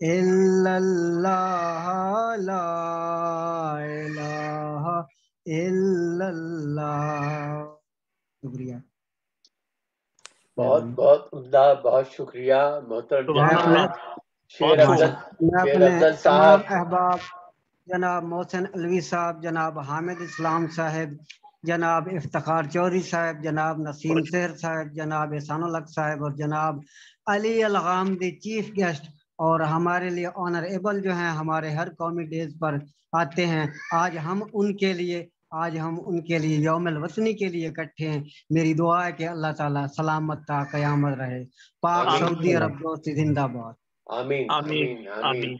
إلا الله لا إله إلا الله. شکریہ. بہت بہت عمدہ، بہت شکریہ محترم سبحان جناب اللہ، شیر بہت افضل خوب. میں شیر اپنے افضل تمام صاحب، احباب جناب محسن علوی صاحب، جناب حامد اسلام صاحب، جناب افتخار چوہدری صاحب، جناب نسیم سحر صاحب، جناب احسان الحق صاحب اور جناب علی الغامدی چیف گیسٹ اور ہمارے لیے آنریبل جو ہیں، ہمارے ہر قومی ڈیز پر آتے ہیں. آج ہم ان کے لیے یوم الوطنی کے لیے اکٹھے ہیں. میری دعا ہے کہ اللہ تعالیٰ سلامت تا قیامت رہے. پاک آمین سعودی عرب دوستی زندہ باد. آمین آمین آمین آمین. آمین.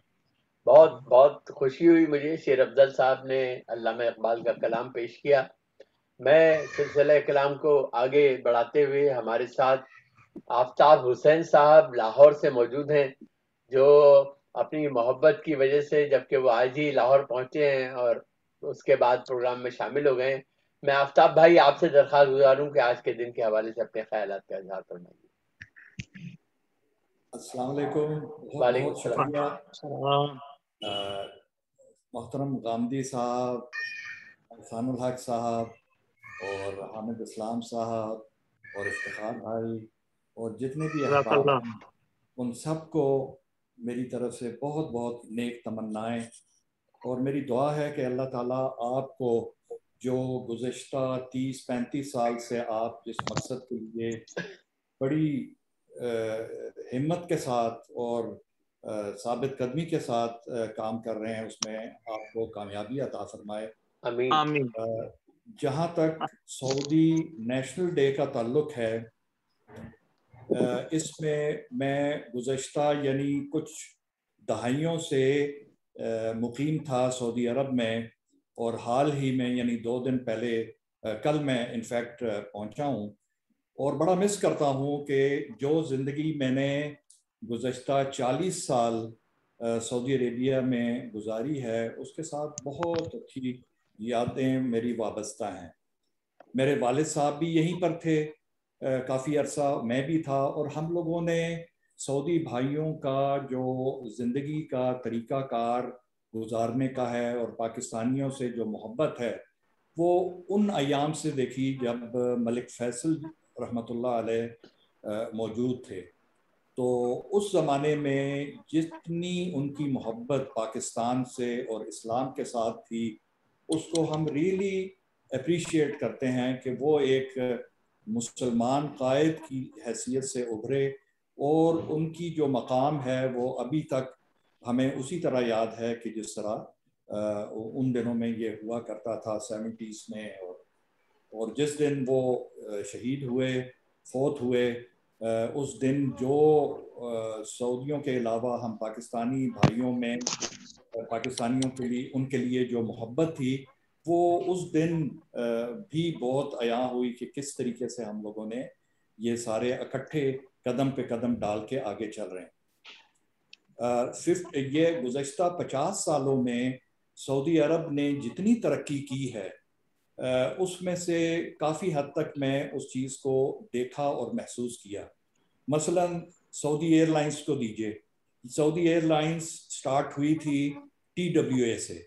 بہت بہت خوشی ہوئی مجھے شیر افضل صاحب نے علامہ اقبال کا کلام پیش کیا. میں سلسلہ کلام کو آگے بڑھاتے ہوئے ہمارے ساتھ آفتاب حسین صاحب لاہور سے موجود ہیں، جو اپنی محبت کی وجہ سے جبکہ وہ آج ہی لاہور پہنچے ہیں اور اس کے بعد پروگرام میں شامل ہو گئے ہیں. میں آفتاب بھائی آپ سے درخواست گزار ہوں کہ آج کے دن کے حوالے سے اپنے خیالات کا اظہار فرمائیے. السلام علیکم. بہت وعلیکم بہت السلام. شکریہ السلام. محترم غامدی صاحب، احسان الحق صاحب اور حامد اسلام صاحب اور افتخار بھائی اور جتنے بھی جزاک احباب اللہ. ہیں، ان سب کو میری طرف سے بہت بہت نیک تمنائیں. اور میری دعا ہے کہ اللہ تعالیٰ آپ کو جو گزشتہ 30-35 سال سے آپ جس مقصد کے لیے بڑی ہمت کے ساتھ اور ثابت قدمی کے ساتھ کام کر رہے ہیں، اس میں آپ کو کامیابی عطا فرمائے. آمین. آمین. جہاں تک سعودی نیشنل ڈے کا تعلق ہے، اس میں گزشتہ یعنی کچھ دہائیوں سے مقیم تھا سعودی عرب میں، اور حال ہی میں یعنی 2 دن پہلے کل میں انفیکٹ پہنچا ہوں، اور بڑا مس کرتا ہوں کہ جو زندگی میں نے گزشتہ 40 سال سعودی عربیہ میں گزاری ہے، اس کے ساتھ بہت اچھی یادیں میری وابستہ ہیں. میرے والد صاحب بھی یہیں پر تھے کافی عرصہ، میں بھی تھا، اور ہم لوگوں نے سعودی بھائیوں کا جو زندگی کا طریقہ کار گزارنے کا ہے اور پاکستانیوں سے جو محبت ہے، وہ ان ایام سے دیکھی جب ملک فیصل رحمۃ اللہ علیہ موجود تھے. تو اس زمانے میں جتنی ان کی محبت پاکستان سے اور اسلام کے ساتھ تھی، اس کو ہم ریئلی اپریشیٹ کرتے ہیں کہ وہ ایک مسلمان قائد کی حیثیت سے ابھرے، اور ان کی جو مقام ہے وہ ابھی تک ہمیں اسی طرح یاد ہے کہ جس طرح ان دنوں میں یہ ہوا کرتا تھا 70s میں. اور جس دن وہ شہید ہوئے، فوت ہوئے، اس دن جو سعودیوں کے علاوہ ہم پاکستانی بھائیوں میں پاکستانیوں کے لیے ان کے لیے جو محبت تھی، وہ اس دن بھی بہت عیاں ہوئی کہ کس طریقے سے ہم لوگوں نے یہ سارے اکٹھے قدم پہ قدم ڈال کے آگے چل رہے ہیں. یہ گزشتہ 50 سالوں میں سعودی عرب نے جتنی ترقی کی ہے، اس میں سے کافی حد تک میں اس چیز کو دیکھا اور محسوس کیا. مثلا سعودی ایئر لائنس کو دیجئے. سعودی ایئر لائنس سٹارٹ ہوئی تھی TWA سے.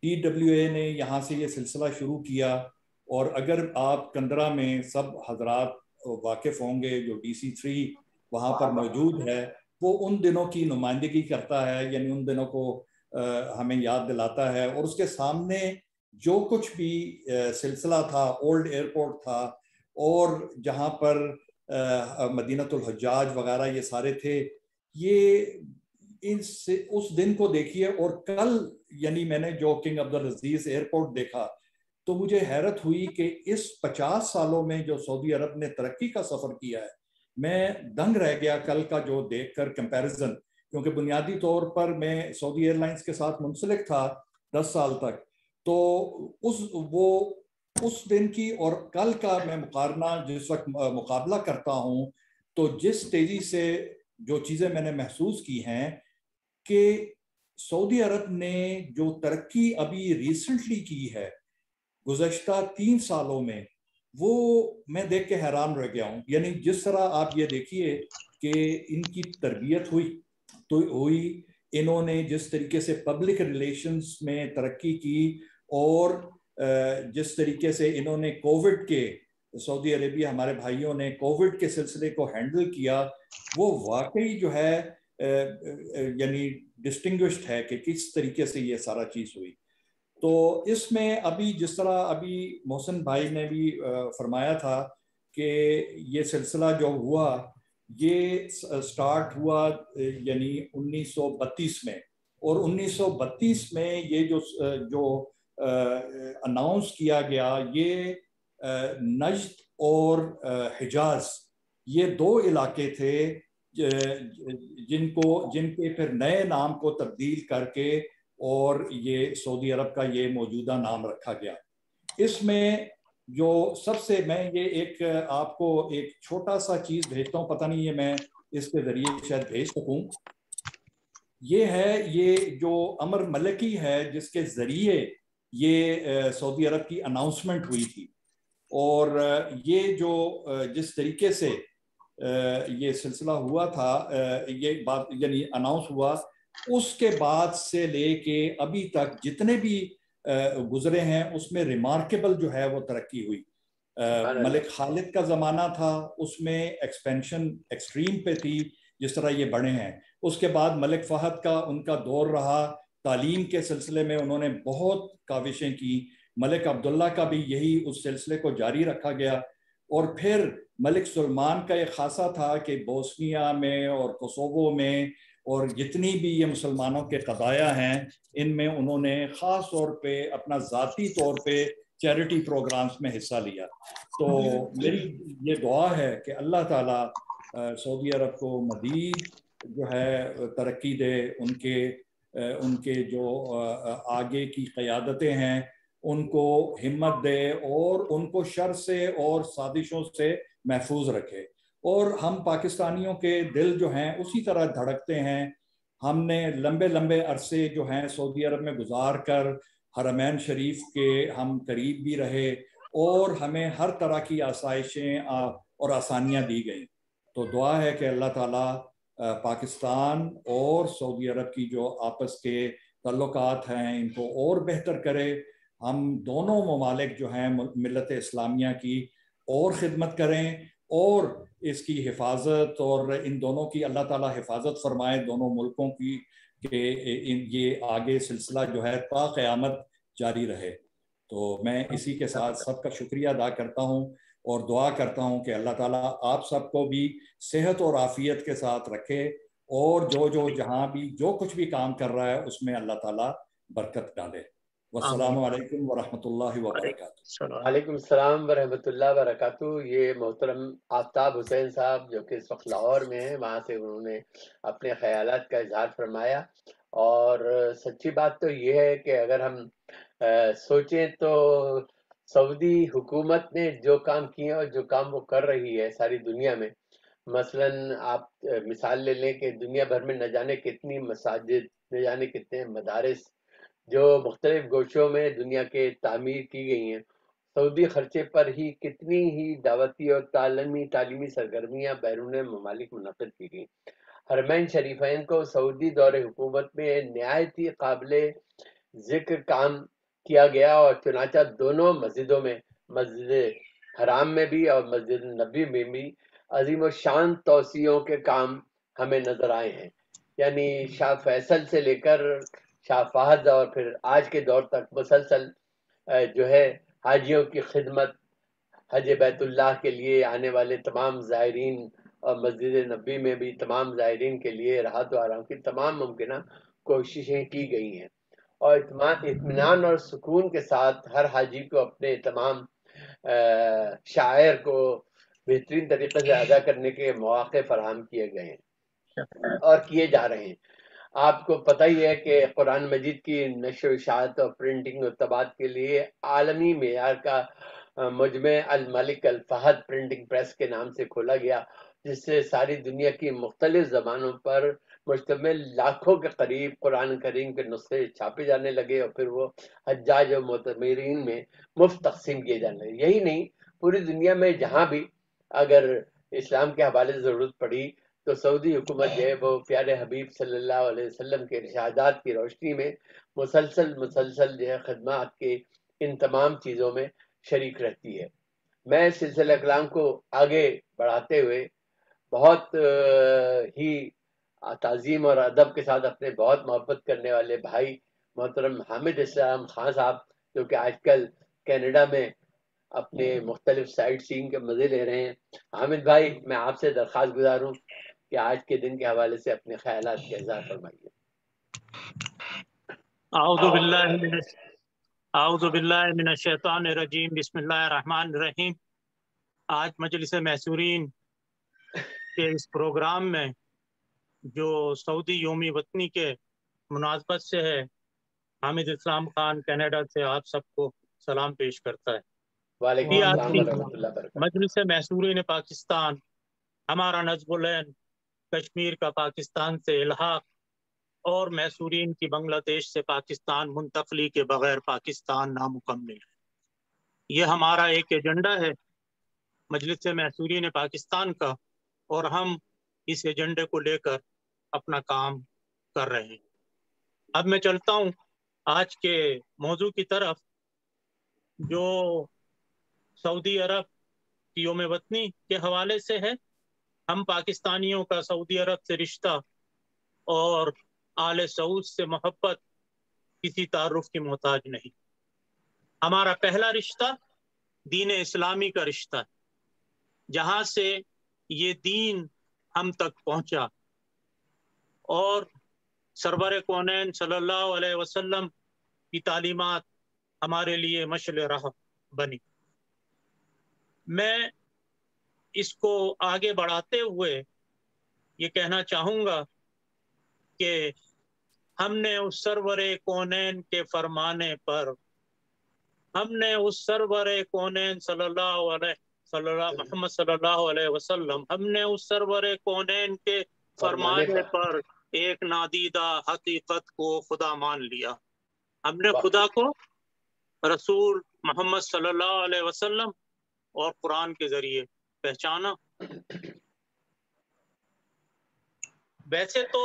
TWA نے یہاں سے یہ سلسلہ شروع کیا، اور اگر آپ کندرا میں سب حضرات واقف ہوں گے جو DC3 وہاں پر موجود ہے، وہ ان دنوں کی نمائندگی کرتا ہے، یعنی ان دنوں کو ہمیں یاد دلاتا ہے. اور اس کے سامنے جو کچھ بھی سلسلہ تھا، اولڈ ایئرپورٹ تھا، اور جہاں پر مدینۃ الحجاج وغیرہ یہ سارے تھے، یہ اس دن کو دیکھیے. اور کل یعنی میں نے جو کنگ عبدالعزیز ایئرپورٹ دیکھا تو مجھے حیرت ہوئی کہ اس 50 سالوں میں جو سعودی عرب نے ترقی کا سفر کیا ہے، میں دنگ رہ گیا کل کا جو دیکھ کر کمپیریزن. کیونکہ بنیادی طور پر میں سعودی ایئر لائنس کے ساتھ منسلک تھا 10 سال تک، تو اس دن کی اور کل کا میں مقارنہ جس وقت مقابلہ کرتا ہوں، تو جس تیزی سے جو چیزیں میں نے محسوس کی ہیں کہ سعودی عرب نے جو ترقی ابھی ریسنٹلی کی ہے گزشتہ 3 سالوں میں، وہ میں دیکھ کے حیران رہ گیا ہوں. یعنی جس طرح آپ یہ دیکھیے کہ ان کی تربیت ہوئی انہوں نے جس طریقے سے پبلک ریلیشنز میں ترقی کی اور جس طریقے سے انہوں نے کووڈ کے سعودی عربیہ ہمارے بھائیوں نے کووڈ کے سلسلے کو ہینڈل کیا، وہ واقعی جو ہے یعنی ڈسٹنگوشڈ ہے کہ کس طریقے سے یہ سارا چیز ہوئی۔ تو اس میں ابھی جس طرح ابھی محسن بھائی نے بھی فرمایا تھا کہ یہ سلسلہ جو ہوا یہ سٹارٹ ہوا یعنی 1932 میں، اور 1932 میں یہ جو اناؤنس کیا گیا، یہ نجد اور حجاز یہ دو علاقے تھے جن کے پھر نئے نام کو تبدیل کر کے اور یہ سعودی عرب کا یہ موجودہ نام رکھا گیا۔ اس میں جو سب سے میں یہ ایک آپ کو ایک چھوٹا سا چیز بھیجتا ہوں، پتہ نہیں یہ میں اس کے ذریعے شاید بھیج سکوں، یہ ہے یہ جو امر ملکی ہے جس کے ذریعے یہ سعودی عرب کی اناؤنسمنٹ ہوئی تھی، اور یہ جو جس طریقے سے یہ سلسلہ ہوا تھا، یہ بات یعنی اناؤنس ہوا، اس کے بعد سے لے کے ابھی تک جتنے بھی گزرے ہیں اس میں ریمارکیبل جو ہے وہ ترقی ہوئی۔ ملک خالد کا زمانہ تھا، اس میں ایکسپینشن ایکسٹریم پہ تھی جس طرح یہ بڑے ہیں۔ اس کے بعد ملک فہد کا ان کا دور رہا، تعلیم کے سلسلے میں انہوں نے بہت کاوشیں کی۔ ملک عبداللہ کا بھی یہی اس سلسلے کو جاری رکھا گیا، اور پھر ملک سلمان کا ایک خاصہ تھا کہ بوسنیا میں اور کوسوو میں اور جتنی بھی یہ مسلمانوں کے قضایا ہیں ان میں انہوں نے خاص طور پہ اپنا ذاتی طور پہ چیریٹی پروگرامز میں حصہ لیا۔ تو میری یہ دعا ہے کہ اللہ تعالیٰ سعودی عرب کو مزید جو ہے ترقی دے، ان کے جو آگے کی قیادتیں ہیں ان کو ہمت دے اور ان کو شر سے اور سازشوں سے محفوظ رکھے۔ اور ہم پاکستانیوں کے دل جو ہیں اسی طرح دھڑکتے ہیں۔ ہم نے لمبے لمبے عرصے جو ہیں سعودی عرب میں گزار کر حرمین شریف کے ہم قریب بھی رہے، اور ہمیں ہر طرح کی آسائشیں اور آسانیاں دی گئیں۔ تو دعا ہے کہ اللہ تعالیٰ پاکستان اور سعودی عرب کی جو آپس کے تعلقات ہیں ان کو اور بہتر کرے۔ ہم دونوں ممالک جو ہیں ملت اسلامیہ کی اور خدمت کریں، اور اس کی حفاظت، اور ان دونوں کی اللہ تعالیٰ حفاظت فرمائے دونوں ملکوں کی، کہ یہ آگے سلسلہ جو ہے تا قیامت جاری رہے۔ تو میں اسی کے ساتھ سب کا شکریہ ادا کرتا ہوں اور دعا کرتا ہوں کہ اللہ تعالیٰ آپ سب کو بھی صحت اور عافیت کے ساتھ رکھے، اور جو جہاں بھی جو کچھ بھی کام کر رہا ہے اس میں اللہ تعالیٰ برکت ڈالے۔ والسلام علیکم ورحمۃ اللہ وبرکاتہ۔ وعلیکم السلام ورحمۃ اللہ وبرکاتہ۔ یہ محترم آفتاب حسین صاحب جو کہ اس وقت لاہور میں ہیں، وہاں سے انہوں نے اپنے خیالات کا اظہار فرمایا، اور سچی بات تو یہ ہے کہ اگر ہم سوچیں تو سعودی حکومت نے جو کام کیے اور جو کام وہ کر رہی ہے ساری دنیا میں، مثلاً آپ مثال لے لیں کہ دنیا بھر میں نہ جانے کتنی مساجد، نہ جانے کتنے مدارس جو مختلف گوشوں میں دنیا کے تعمیر کی گئی ہیں، سعودی خرچے پر ہی کتنی ہی دعوتی اور تعلیمی سرگرمیاں بیرون ممالک منعقد کی گئیں۔ حرمین شریفین کو سعودی دور حکومت میں نہایت ہی قابل ذکر کام کیا گیا، اور چنانچہ دونوں مسجدوں میں، مسجد حرام میں بھی اور مسجد نبی میں بھی عظیم و شان توسیعوں کے کام ہمیں نظر آئے ہیں۔ یعنی شاہ فیصل سے لے کر شاہ فہد اور پھر آج کے دور تک مسلسل جو ہے حاجیوں کی خدمت، حج بیت اللہ کے لیے آنے والے تمام زائرین، اور مسجد نبی میں بھی تمام زائرین کے لیے راحت و آرام کی تمام ممکنہ کوششیں کی گئی ہیں، اور اطمینان اور سکون کے ساتھ ہر حاجی کو اپنے تمام شاعر کو بہترین طریقے سے ادا کرنے کے مواقع فراہم کیے گئے ہیں اور کیے جا رہے ہیں۔ آپ کو پتہ ہی ہے کہ قرآن مجید کی نشر و اشاعت اور پرنٹنگ و طباعت کے لیے عالمی معیار کا مجمع الملک الفہد پرنٹنگ پریس کے نام سے کھولا گیا، جس سے ساری دنیا کی مختلف زبانوں پر مشتمل لاکھوں کے قریب قرآن کریم کے نسخے چھاپے جانے لگے، اور پھر وہ حجاج و معتمرین میں مفت تقسیم کیے جانے لگے۔ یہی نہیں، پوری دنیا میں جہاں بھی اگر اسلام کے حوالے سے ضرورت پڑی تو سعودی حکومت جو ہے وہ پیارے حبیب صلی اللہ علیہ وسلم کے ارشادات کی روشنی میں مسلسل جو ہے خدمات کے ان تمام چیزوں میں شریک رہتی ہے۔ میں سلسلہ کلام کو آگے بڑھاتے ہوئے بہت ہی تعظیم اور ادب کے ساتھ اپنے بہت محبت کرنے والے بھائی محترم حامد اسلام خان صاحب، جو کہ آج کل کینیڈا میں اپنے مختلف سائٹ سینگ کے مزے لے رہے ہیں۔ حامد بھائی، میں آپ سے درخواست گزار ہوں کہ آج کے دن کے حوالے سے اپنے خیالات کا اظہار فرمائیے۔ اعوذ باللہ من الشیطان الرجیم، بسم اللہ الرحمن الرحیم۔ آج مجلس محصورین کے اس پروگرام میں جو سعودی یوم وطنی کے مناسبت سے ہے، حامد اسلام خان کینیڈا سے آپ سب کو سلام پیش کرتا ہے۔ وعلیکم السلام ورحمۃ اللہ وبرکاتہ۔ مجلس محصورین پاکستان، ہمارا نظم العین کشمیر کا پاکستان سے الحاق اور محصورین کی بنگلہ دیش سے پاکستان منتقلی کے بغیر پاکستان نامکمل ہے۔ یہ ہمارا ایک ایجنڈا ہے مجلس محصورین پاکستان کا، اور ہم اس ایجنڈے کو لے کر اپنا کام کر رہے ہیں۔ اب میں چلتا ہوں آج کے موضوع کی طرف، جو سعودی عرب کی یوم وطنی کے حوالے سے ہے۔ ہم پاکستانیوں کا سعودی عرب سے رشتہ اور آل سعود سے محبت کسی تعارف کی محتاج نہیں۔ ہمارا پہلا رشتہ دین اسلامی کا رشتہ ہے، جہاں سے یہ دین ہم تک پہنچا اور سرور کونین صلی اللہ علیہ وسلم کی تعلیمات ہمارے لیے مشعل راہ بنی۔ میں اس کو آگے بڑھاتے ہوئے یہ کہنا چاہوں گا کہ ہم نے اس سرور کونین کے فرمانے پر، ہم نے اس سرور کونین محمد صلی اللہ علیہ وسلم، ہم نے اس سرور کونین کے فرمانے پر ایک نادیدہ حقیقت کو خدا مان لیا۔ ہم نے خدا کو رسول محمد صلی اللہ علیہ وسلم اور قرآن کے ذریعے پہچانا۔ ویسے تو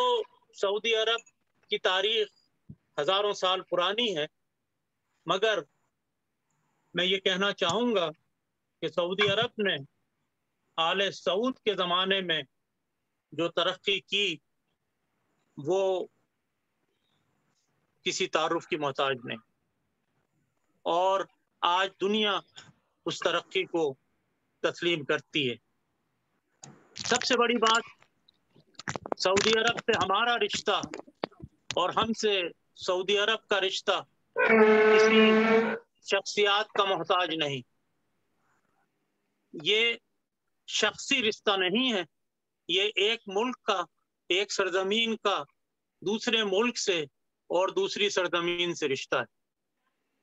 سعودی عرب کی تاریخ ہزاروں سال پرانی ہے، مگر میں یہ کہنا چاہوں گا کہ سعودی عرب نے آل سعود کے زمانے میں جو ترقی کی وہ کسی تعارف کی محتاج نہیں، اور آج دنیا اس ترقی کو تسلیم کرتی ہے۔ سب سے بڑی بات، سعودی عرب سے ہمارا رشتہ اور ہم سے سعودی عرب کا رشتہ کسی شخصیات کا محتاج نہیں۔ یہ شخصی رشتہ نہیں ہے، یہ ایک ملک کا، ایک سرزمین کا دوسرے ملک سے اور دوسری سرزمین سے رشتہ ہے۔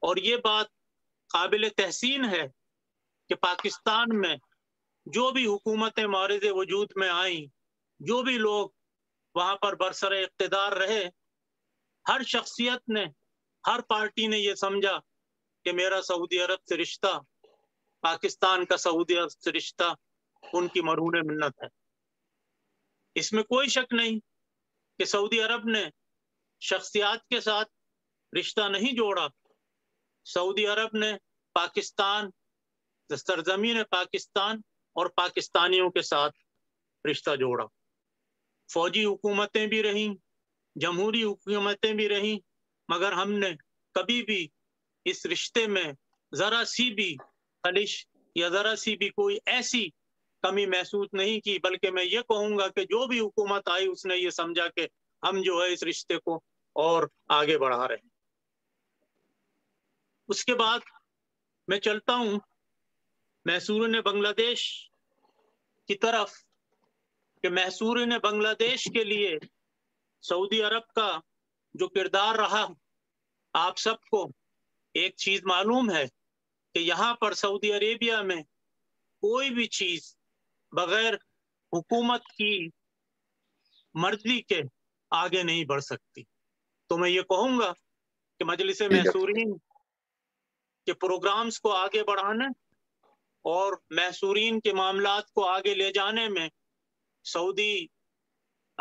اور یہ بات قابل تحسین ہے کہ پاکستان میں جو بھی حکومتیں معرض وجود میں آئیں، جو بھی لوگ وہاں پر برسر اقتدار رہے، ہر شخصیت نے، ہر پارٹی نے یہ سمجھا کہ میرا سعودی عرب سے رشتہ، پاکستان کا سعودی عرب سے رشتہ ان کی مرہون منت ہے۔ اس میں کوئی شک نہیں کہ سعودی عرب نے شخصیات کے ساتھ رشتہ نہیں جوڑا، سعودی عرب نے پاکستان، سرزمین پاکستان اور پاکستانیوں کے ساتھ رشتہ جوڑا۔ فوجی حکومتیں بھی رہیں، جمہوری حکومتیں بھی رہیں، مگر ہم نے کبھی بھی اس رشتے میں ذرا سی بھی خلش یا ذرا سی بھی کوئی ایسی کمی محسوس نہیں کی، بلکہ میں یہ کہوں گا کہ جو بھی حکومت آئی اس نے یہ سمجھا کہ ہم جو ہے اس رشتے کو اور آگے بڑھا رہے ہیں۔ اس کے بعد میں چلتا ہوں محصورین بنگلہ دیش کی طرف، کہ محصورین بنگلہ دیش کے لیے سعودی عرب کا جو کردار رہا، آپ سب کو ایک چیز معلوم ہے کہ یہاں پر سعودی عربیہ میں کوئی بھی چیز بغیر حکومت کی مرضی کے آگے نہیں بڑھ سکتی۔ تو میں یہ کہوں گا کہ مجلس محصورین کے پروگرامز کو آگے بڑھانے اور محصورین کے معاملات کو آگے لے جانے میں سعودی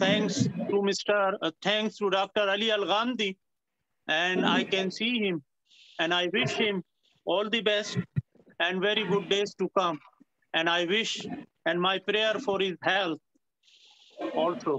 thanks to Dr. Ali Al-Ghamdi, and I can see him, and I wish him all the best and very good days to come. And I wish and my prayer for his health also.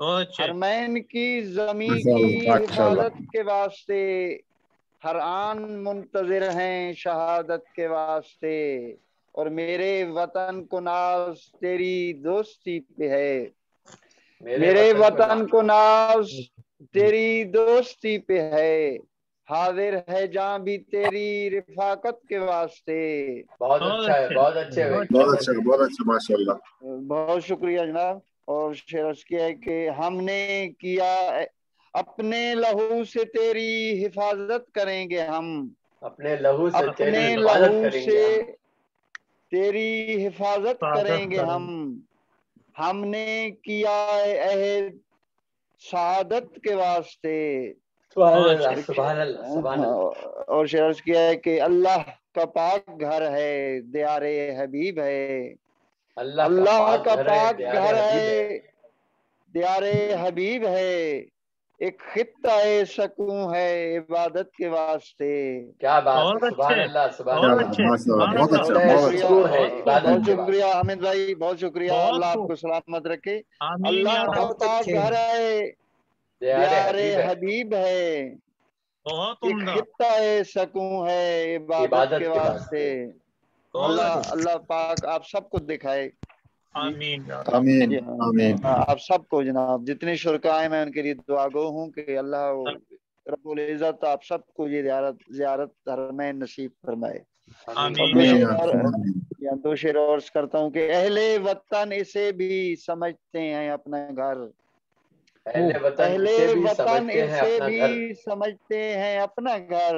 حرمین کی زمین کی حفاظت کے واسطے ہر آن منتظر ہیں شہادت کے واسطے، اور میرے وطن کو ناز تیری دوستی پہ ہے، میرے وطن کو ناز تیری دوستی پہ ہے، حاضر ہے جاں بھی تیری رفاقت کے واسطے۔ بہت اچھا ہے، بہت اچھے، بہت اچھا، بہت اچھا، ماشاء اللہ، بہت شکریہ جناب۔ اور شعر کیا ہے کہ ہم نے کیا اپنے لہو سے تیری حفاظت کریں گے، ہم اپنے لہو سے اپنے تیری لہو حفاظت کریں سے گے، تیری حفاظت کریں گے ہم نے کیا عہد سعادت کے واسطے۔ سبحان اللہ، سبحان اللہ، سبحان اللہ۔ اور شعر کیا ہے کہ اللہ کا پاک گھر ہے دیار حبیب ہے، اللہ کا پاک گھر ہے دیار حبیب ہے، ایک خطہ سکون ہے عبادت کے واسطے۔ کیا بات ہے، سبحان اللہ، سبحان اللہ، بہت اچھا، بہت اچھا، بہت شکریہ حامد بھائی، بہت شکریہ، اللہ آپ کو سلامت رکھے۔ اللہ کا پاک گھر ہے دیار حبیب ہے، ایک خطہ سکون ہے عبادت کے واسطے۔ اللہ پاک آپ سب کو دکھائے، آمین آمین۔ آپ سب کو جناب جتنے شرکائے میں ان کے لیے دعا گو ہوں کہ اللہ رب العزت آپ سب کو یہ زیارت حرمین نصیب فرمائے۔ دو شعر اور کرتا ہوں کہ اہل وطن اسے بھی سمجھتے ہیں اپنا گھر، اہل وطن اسے بھی سمجھتے ہیں اپنا گھر،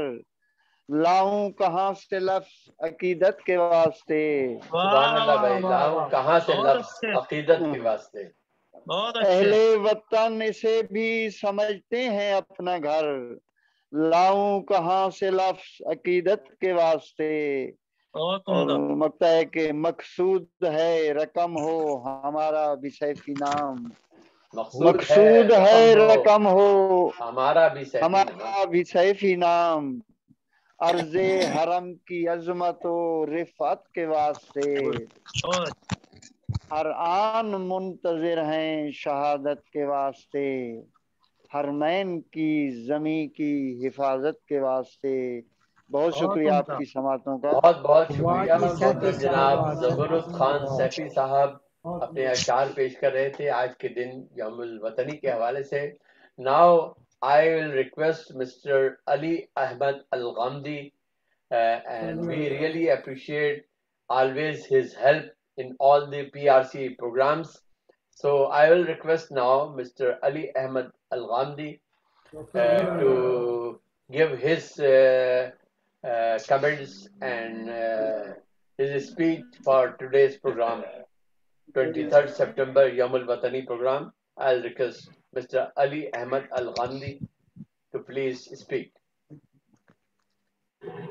لاؤں کہاں سے لفظ عقیدت کے واسطے۔ سبحان اللہ بھائی، لاؤں کہاں سے لفظ عقیدت کے واسطے۔ اہل وطن اسے بھی سمجھتے ہیں اپنا گھر، لاؤں کہاں سے لفظ عقیدت کے واسطے۔ اور مکتا ہے کہ مقصود ہے رقم ہو ہمارا بھی سیفی نام، مقصود ہے رقم ہو ہمارا بھی سیفی نام، عرض حرم کی عظمت و رفعت کے واسطے، ہر آن منتظر ہیں شہادت کے واسطے، حرمین کی زمین کی حفاظت کے واسطے۔ بہت شکریہ آپ کی سماعتوں کا، بہت بہت شکریہ۔ محترم جناب زبرد خان سیفی صاحب اپنے اشعار پیش کر رہے تھے آج کے دن یوم الوطنی کے حوالے سے۔ Now I will request Mr. Ali Ahmed Al-Ghamdi, and we really appreciate always his help in all the PRC programs. So I will request now Mr. Ali Ahmed Al-Ghamdi to give his comments and his speech for today's program, 23rd September Yom Al-Watani program. I'll request Mr. Ali Ahmed Al-Ghamdi to please speak.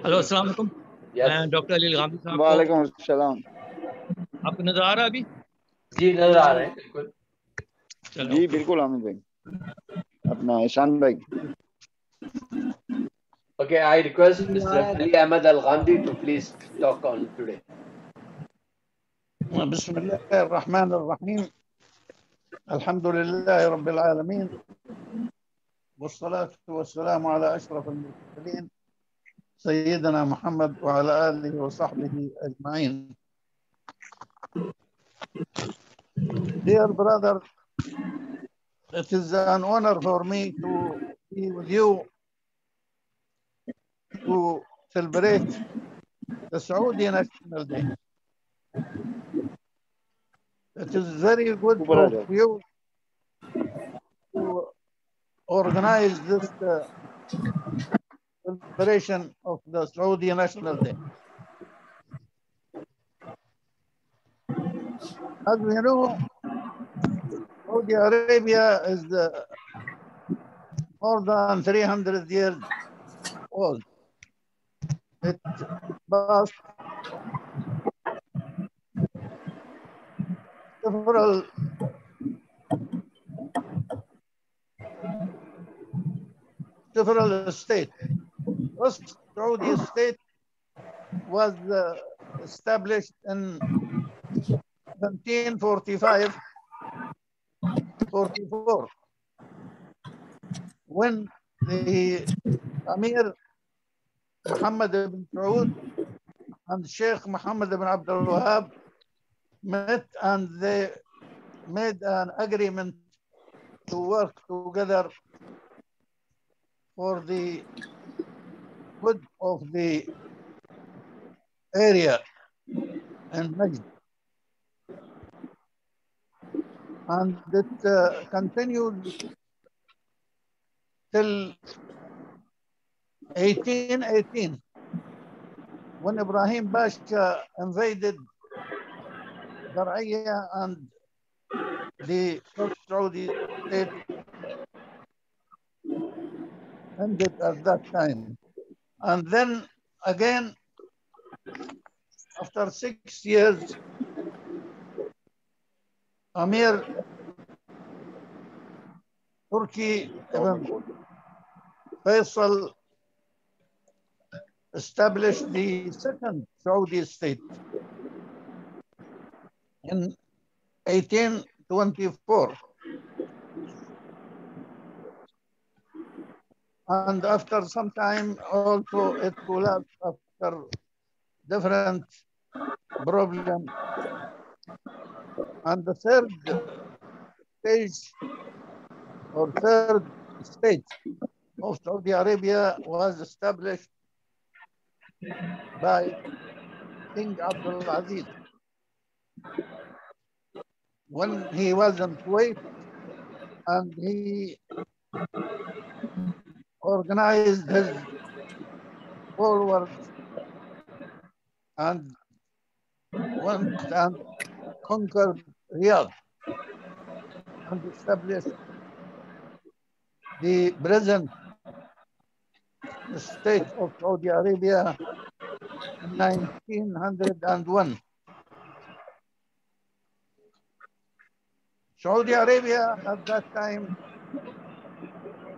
Hello, السلام علیکم۔ میں doctor Ali الغامدی صاحب۔ وعلیکم السلام۔ آپ کو نظر آ رہا ہے ابھی؟ جی نظر آ رہے ہیں، بالکل جی بالکل حامد بھائی، اپنا احسان بھائی۔ Okay, I request Mr. Ali Ahmed Al-Ghamdi to please talk on today. بسم الله الرحمن الرحيم، الحمد لله رب العالمين، والصلاة والسلام على أشرف المرسلين سيدنا محمد وعلى آله وصحبه أجمعين. Dear brother, it is an honor for me to be with you to celebrate the Saudi National Day. It is very good for you to organize this celebration of the Saudi National Day. As we know, Saudi Arabia is more than 300 years old. It passed several states. First Saudi state was established in 1745 44, when the Amir Muhammad ibn Saud and Sheikh Muhammad ibn Abdul Wahab met and they made an agreement to work together for the good of the area and Najd. And it continued till 1818 when Ibrahim Pasha invaded Dar'iyya and the First Saudi state ended at that time. And then again, after 6 years, Amir Turki ibn Faisal established the second Saudi state in 1824. And after some time also it collapsed after different problems. And the third stage or third state of Saudi Arabia was established by King Abdul Aziz when he was in Kuwait, and he organized his followers and went and conquered Riyadh and established the present state of Saudi Arabia in 1901. Saudi Arabia at that time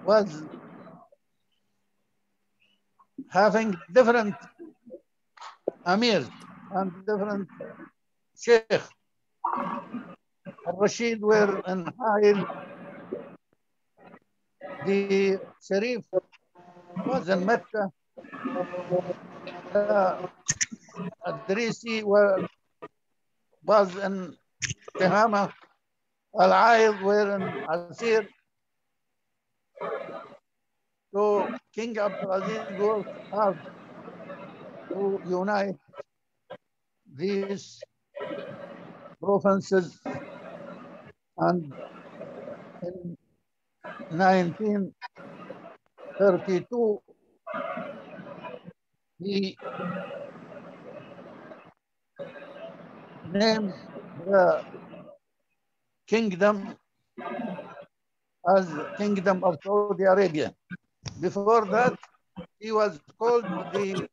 was having different amirs and different sheikh. Al-Rashid were in Hail, the Sharif was in Mecca, Adrisi was in Tehama, Al-Aid were in Asir. So King Abdulaziz worked hard to unite these provinces, and in 1932 he named the kingdom as Kingdom of Saudi Arabia. Before that, he was called the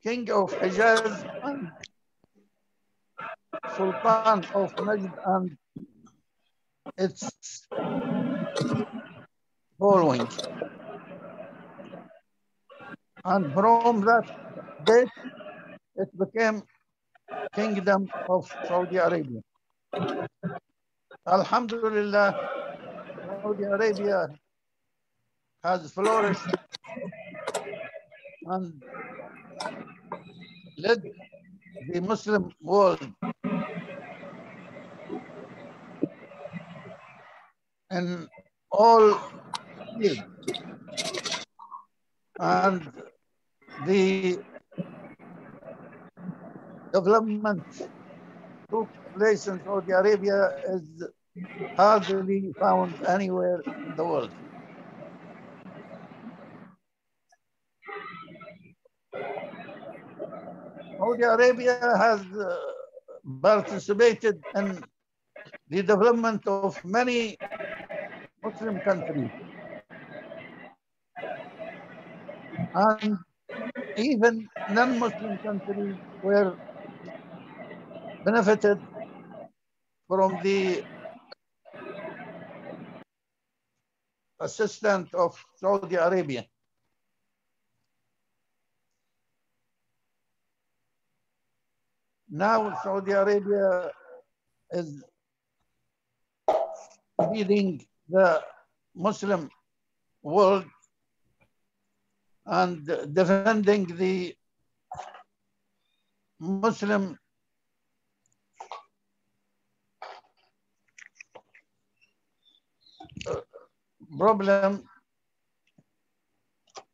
King of Hijaz and Sultan of Najd and its following. And from that date, it became Kingdom of Saudi Arabia. Alhamdulillah, Saudi Arabia has flourished and led the Muslim world in all fields. And the development took place in Saudi Arabia is hardly found anywhere in the world. Saudi Arabia has participated in the development of many Muslim countries. And even non-Muslim countries were benefited from the assistance of Saudi Arabia. Now Saudi Arabia is leading the Muslim world and defending the Muslim problem,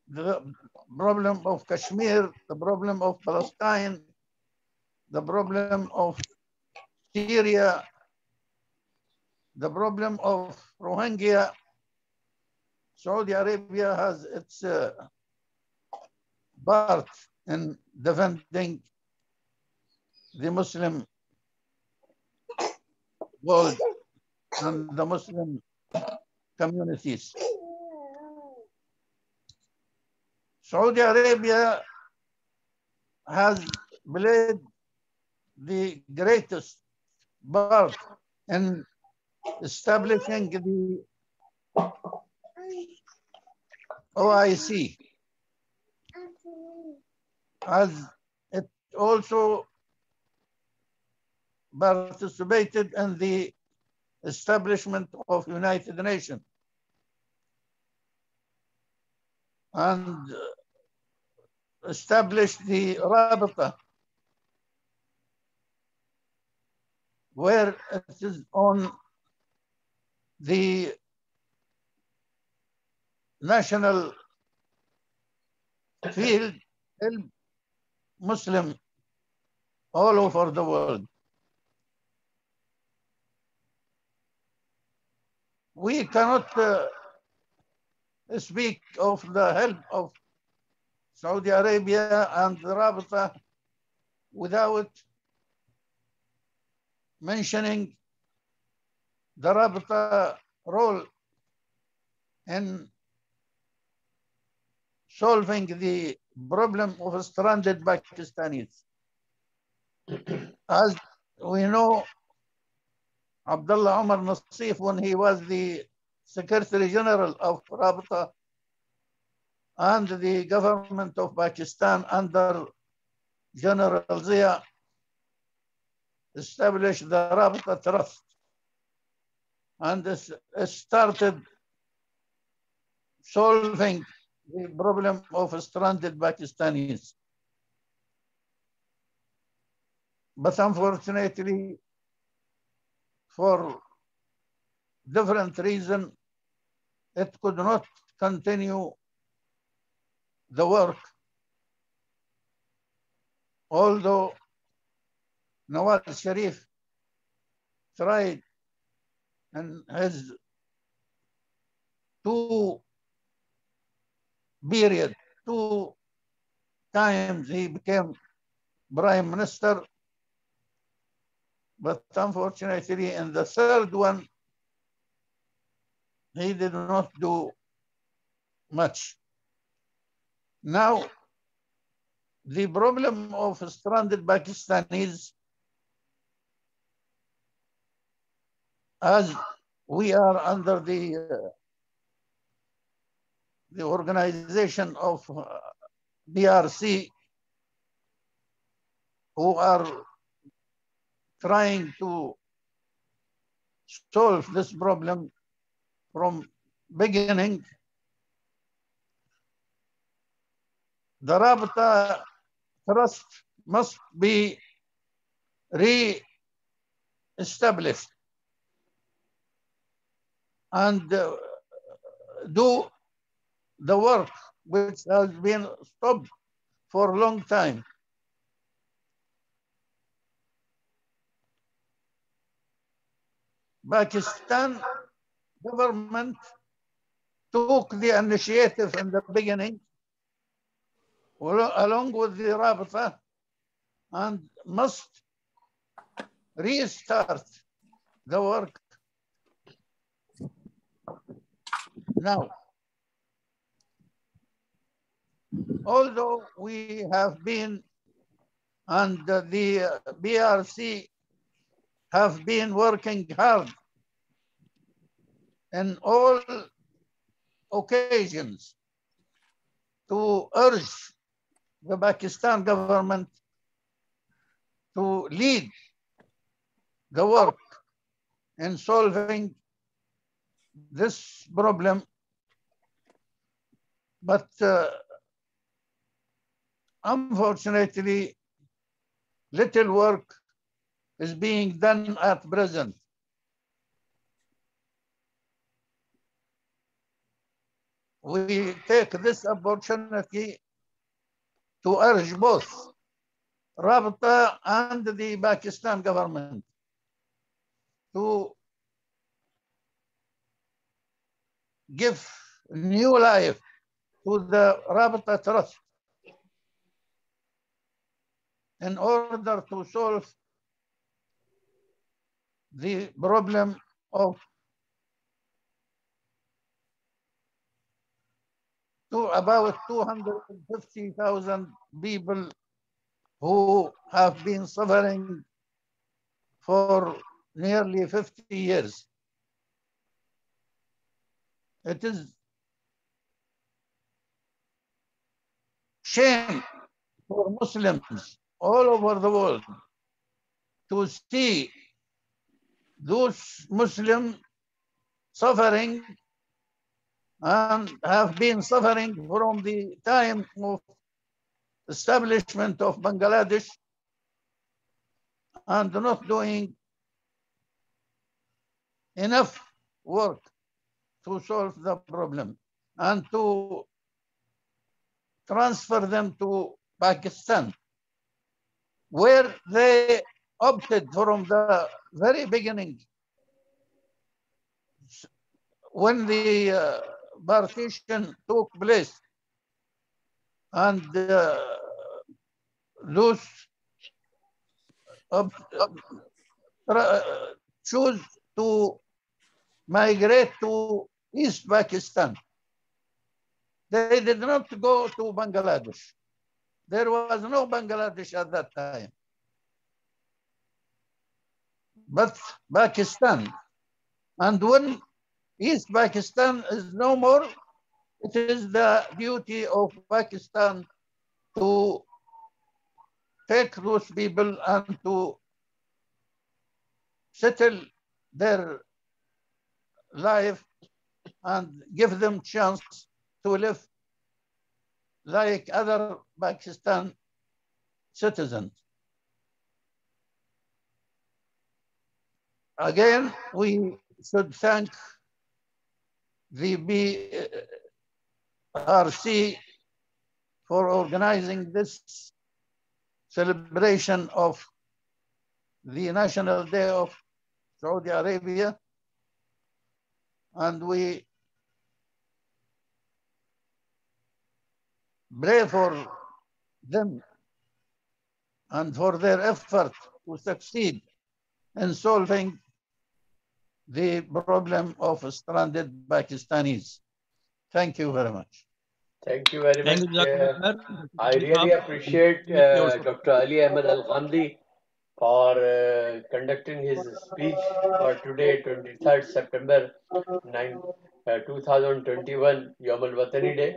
the problem of Kashmir, the problem of Palestine, the problem of Syria, the problem of Rohingya. Saudi Arabia has its part in defending the Muslim world and the Muslim communities. Saudi Arabia has played the greatest part in establishing the OIC, as it also participated in the establishment of United Nations and established the Rabita, where it is on the national field, Muslim all over the world. We cannot speak of the help of Saudi Arabia and the Rabita without mentioning the Rabita role in solving the problem of stranded Pakistanis. As we know, Abdullah Omar Nassif, when he was the Secretary General of Rabita and the government of Pakistan under General Zia, established the Rabita Trust and started solving the problem of stranded Pakistanis. But unfortunately, for different reasons, it could not continue the work. Although Nawaz Sharif tried in his two times he became Prime Minister, but unfortunately in the third one, he did not do much. Now, the problem of stranded Pakistanis, as we are under the organization of DRC, who are trying to solve this problem from beginning, the Rabita Trust must be re-established and do the work which has been stopped for a long time. Pakistan government took the initiative in the beginning along with the Rabita and must restart the work now. Although we have been and the BRC have been working hard in all occasions to urge the Pakistan government to lead the work in solving this problem, but unfortunately, little work is being done at present. We take this opportunity to urge both Rabta and the Pakistan government to give new life to the Rabta Trust in order to solve the problem of about 250,000 people who have been suffering for nearly 50 years. It is shame for Muslims all over the world to see those Muslims suffering and have been suffering from the time of establishment of Bangladesh and not doing enough work to solve the problem and to transfer them to Pakistan, where they opted from the very beginning when the partition took place, and those choose to migrate to East Pakistan. They did not go to Bangladesh. There was no Bangladesh at that time, but Pakistan. And when East Pakistan is no more, it is the duty of Pakistan to take those people and to settle their life and give them chance to live like other Pakistan citizens. Again, we should thank the BRC for organizing this celebration of the National Day of Saudi Arabia, and we pray for them and for their effort to succeed in solving the problem of stranded Pakistanis. Thank you very much. Thank you very Thank much. you, Jazakallah. I really appreciate Dr. Ali Ahmed Al-Ghamdi for conducting his speech for today, 23rd September 2021, Yawm al-Watani Day.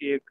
1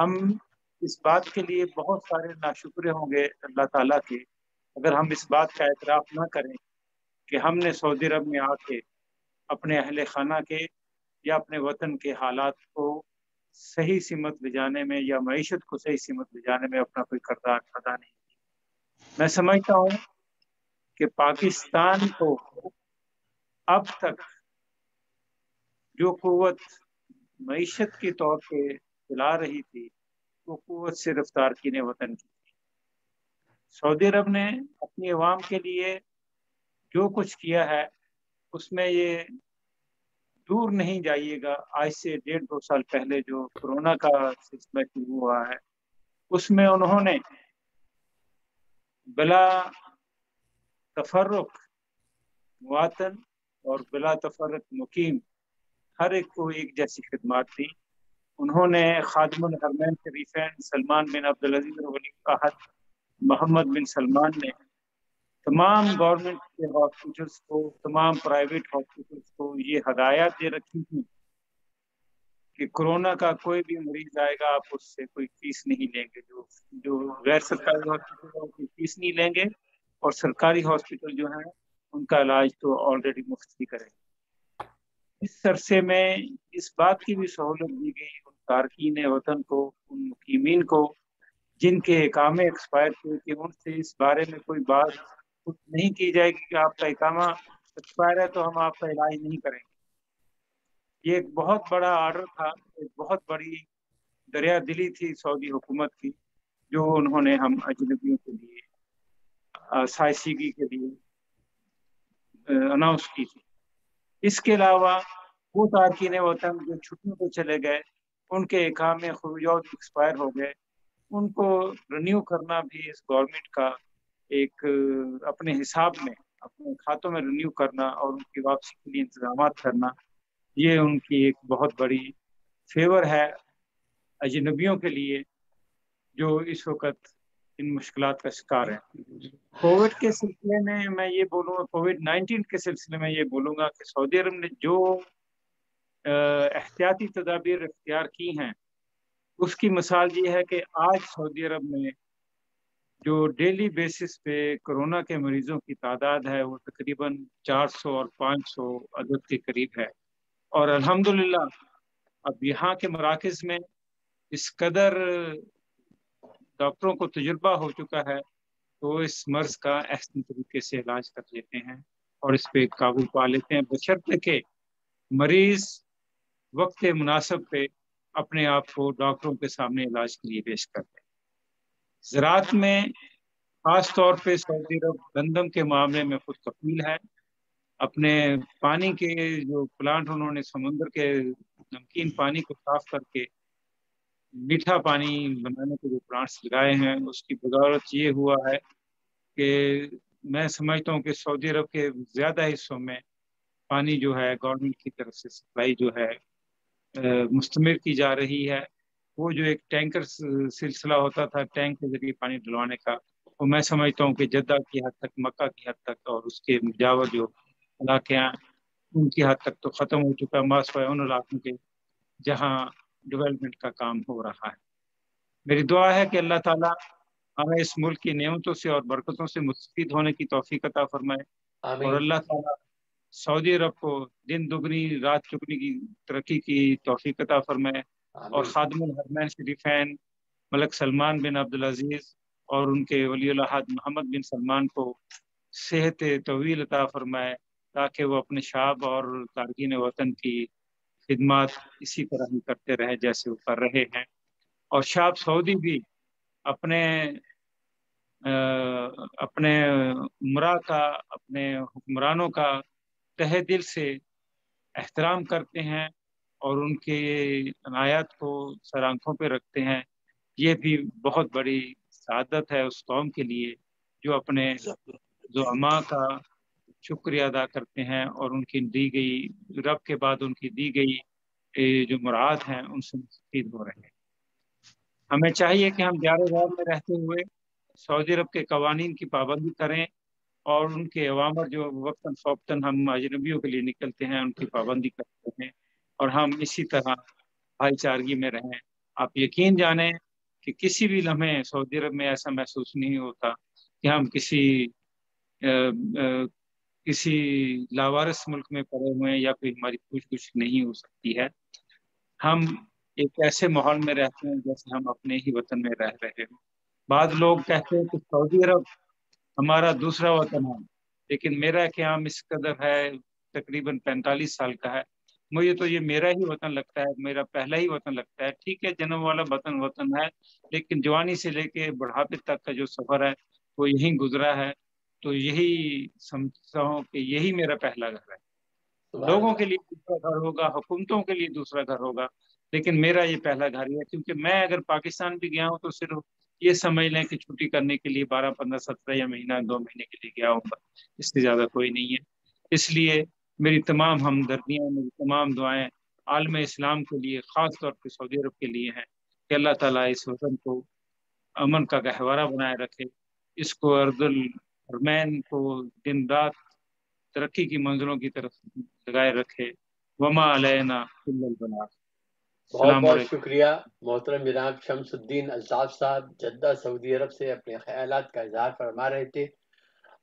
ہم اس بات کے لیے بہت سارے ناشکرے ہوں گے اللہ تعالیٰ کے اگر ہم اس بات کا اعتراف نہ کریں کہ ہم نے سعودی عرب میں آ کے اپنے اہل خانہ کے یا اپنے وطن کے حالات کو صحیح سمت لے جانے میں یا معیشت کو صحیح سمت لے جانے میں اپنا کوئی کردار ادا نہیں کیا۔ میں سمجھتا ہوں کہ پاکستان کو اب تک جو قوت معیشت کے طور پہ چلا رہی تھی وہ قوت صرف تارکین وطن کی تھی۔ سعودی عرب نے اپنی عوام کے لیے جو کچھ کیا ہے اس میں یہ دور نہیں جائیے گا، آج سے 1.5-2 سال پہلے جو کورونا کا سلسلہ شروع ہوا ہے اس میں انہوں نے بلا تفرق مواطن اور بلا تفرق مقیم ہر ایک کو ایک جیسی خدمات دی۔ انہوں نے خادم الحرمین شریفین سلمان بن عبدالعزیز ولی عہد محمد بن سلمان نے تمام گورنمنٹ کے ہاسپٹلس کو، تمام پرائیویٹ ہاسپٹلس کو یہ ہدایات دے رکھی تھی کہ کورونا کا کوئی بھی مریض آئے گا آپ اس سے کوئی فیس نہیں لیں گے، جو غیر سرکاری ہاسپٹل ہے کوئی فیس نہیں لیں گے، اور سرکاری ہاسپٹل جو ہیں ان کا علاج تو آلریڈی مفت ہی کریں گے۔ اس عرصے میں اس بات کی بھی سہولت دی گئی ان تارکین وطن کو، ان مقیمین کو جن کے اقامے ایکسپائر ہوئے کہ ان سے اس بارے میں کوئی بات نہیں کی جائے گی کہ آپ کا اقامہ ایکسپائر ہے تو ہم آپ کا علاج نہیں کریں گے۔ یہ ایک بہت بڑا آرڈر تھا، ایک بہت بڑی دریا دلی تھی سعودی حکومت کی جو انہوں نے ہم اجنبیوں کے لیے سائسیگی کے لیے اناؤنس کی تھی۔ اس کے علاوہ وہ تارکین وطن جو چھٹیوں پہ چلے گئے، ان کے اقامے خروجات ایکسپائر ہو گئے، ان کو رینیو کرنا بھی اس گورنمنٹ کا ایک اپنے حساب میں اپنے کھاتوں میں رینیو کرنا اور ان کی واپسی کے لیے انتظامات کرنا، یہ ان کی ایک بہت بڑی فیور ہے اجنبیوں کے لیے جو اس وقت ان مشکلات کا شکار ہیں۔ کووڈ کے سلسلے میں میں یہ بولوں گا، کووڈ-19 کے سلسلے میں یہ بولوں گا کہ سعودی عرب نے جو احتیاطی تدابیر اختیار کی ہیں اس کی مثال یہ ہے کہ آج سعودی عرب میں جو ڈیلی بیسس پہ کورونا کے مریضوں کی تعداد ہے وہ تقریباً 400 اور 500 عدد کے قریب ہے، اور الحمدللہ اب یہاں کے مراکز میں اس قدر ڈاکٹروں کو تجربہ ہو چکا ہے تو اس مرض کا احسن طریقے سے علاج کر لیتے ہیں اور اس پہ قابو پا لیتے ہیں، بشرطے کہ مریض وقت مناسب پہ اپنے آپ کو ڈاکٹروں کے سامنے علاج کے لیے پیش کرتے ہیں۔ زراعت میں خاص طور پہ سعودی عرب گندم کے معاملے میں خود کفیل ہے۔ اپنے پانی کے جو پلانٹ انہوں نے سمندر کے نمکین پانی کو صاف کر کے میٹھا پانی بنانے کے جو پلانٹس لگائے ہیں اس کی بدولت یہ ہوا ہے کہ میں سمجھتا ہوں کہ سعودی عرب کے زیادہ حصوں میں پانی جو ہے گورنمنٹ کی طرف سے سپلائی جو ہے مستمر کی جا رہی ہے۔ وہ جو ایک ٹینکر سلسلہ ہوتا تھا ٹینک کے ذریعے پانی ڈلوانے کا، وہ میں سمجھتا ہوں کہ جدہ کی حد تک، مکہ کی حد تک اور اس کے مجاور جو علاقے ہیں ان کی حد تک تو ختم ہو چکا ہے، ماسوائے ان علاقوں کے جہاں ڈیولپمنٹ کا کام ہو رہا ہے۔ میری دعا ہے کہ اللہ تعالیٰ ہمیں اس ملک کی نعمتوں سے اور برکتوں سے مستفید ہونے کی توفیق عطا فرمائے، اور اللہ تعالیٰ سعودی عرب کو دن دگنی رات چگنی کی ترقی کی توفیق عطا فرمائے، اور خادم الحرمین شریفین ملک سلمان بن عبدالعزیز اور ان کے ولی العہد محمد بن سلمان کو صحت طویل عطا فرمائے تاکہ وہ اپنے شعب اور تارکین وطن کی خدمات اسی طرح ہی کرتے رہے جیسے وہ کر رہے ہیں، اور شعب سعودی بھی اپنے عمرا کا، اپنے حکمرانوں کا تہہ دل سے احترام کرتے ہیں اور ان کے عنایات کو سر آنکھوں پہ رکھتے ہیں۔ یہ بھی بہت بڑی سعادت ہے اس قوم کے لیے جو اپنے زعماء کا شکریہ ادا کرتے ہیں اور ان کی دی گئی رب کے بعد ان کی دی گئی جو مراد ہیں ان سے مستفید ہو رہے ہیں۔ ہمیں چاہیے کہ ہم دیار غور میں رہتے ہوئے سعودی عرب کے قوانین کی پابندی کریں اور ان کے اوامر جو وقتاً فوقتاً ہم اجنبیوں کے لیے نکلتے ہیں ان کی پابندی کرتے ہیں، اور ہم اسی طرح بھائی چارگی میں رہیں آپ یقین جانیں کہ کسی بھی لمحے سعودی عرب میں ایسا محسوس نہیں ہوتا کہ ہم کسی لاوارث ملک میں پڑے ہوئے ہیں یا پھر ہماری کچھ نہیں ہو سکتی ہے. ہم ایک ایسے ماحول میں رہتے ہیں جیسے ہم اپنے ہی وطن میں رہ رہے ہوں. بعض لوگ کہتے ہیں کہ سعودی عرب ہمارا دوسرا وطن ہے، لیکن میرا قیام اس قدر ہے، تقریباً 45 سال کا ہے. مجھے تو یہ میرا ہی وطن لگتا ہے، میرا پہلا ہی وطن لگتا ہے. ٹھیک ہے، جنم والا وطن ہے، لیکن جوانی سے لے کے بڑھاپے تک کا جو سفر ہے وہ یہیں گزرا ہے. تو یہی سمجھتا ہوں کہ یہی میرا پہلا گھر ہے. لوگوں کے لیے دوسرا گھر ہوگا، حکومتوں کے لیے دوسرا گھر ہوگا، لیکن میرا یہ پہلا گھر ہی ہے. کیونکہ میں اگر پاکستان بھی گیا ہوں تو صرف یہ سمجھ لیں کہ چھٹی کرنے کے لیے 12 15 17 یا مہینہ 2 مہینے کے لیے گیا ہوں، اس سے زیادہ کوئی نہیں ہے. اس لیے میری تمام ہمدردیاں، میری تمام دعائیں عالم اسلام کے لیے، خاص طور پہ سعودی عرب کے لیے ہیں کہ اللہ تعالیٰ اس وطن کو امن کا گہوارہ بنائے رکھے، اس کو ارض الحرمین کو دن رات ترقی کی منزلوں کی طرف لگائے رکھے. وما علینا الا البلاغ. بہت بہت شکریہ محترم جناب شمس الدین الطاف صاحب جدہ سعودی عرب سے اپنے خیالات کا اظہار فرما رہے تھے.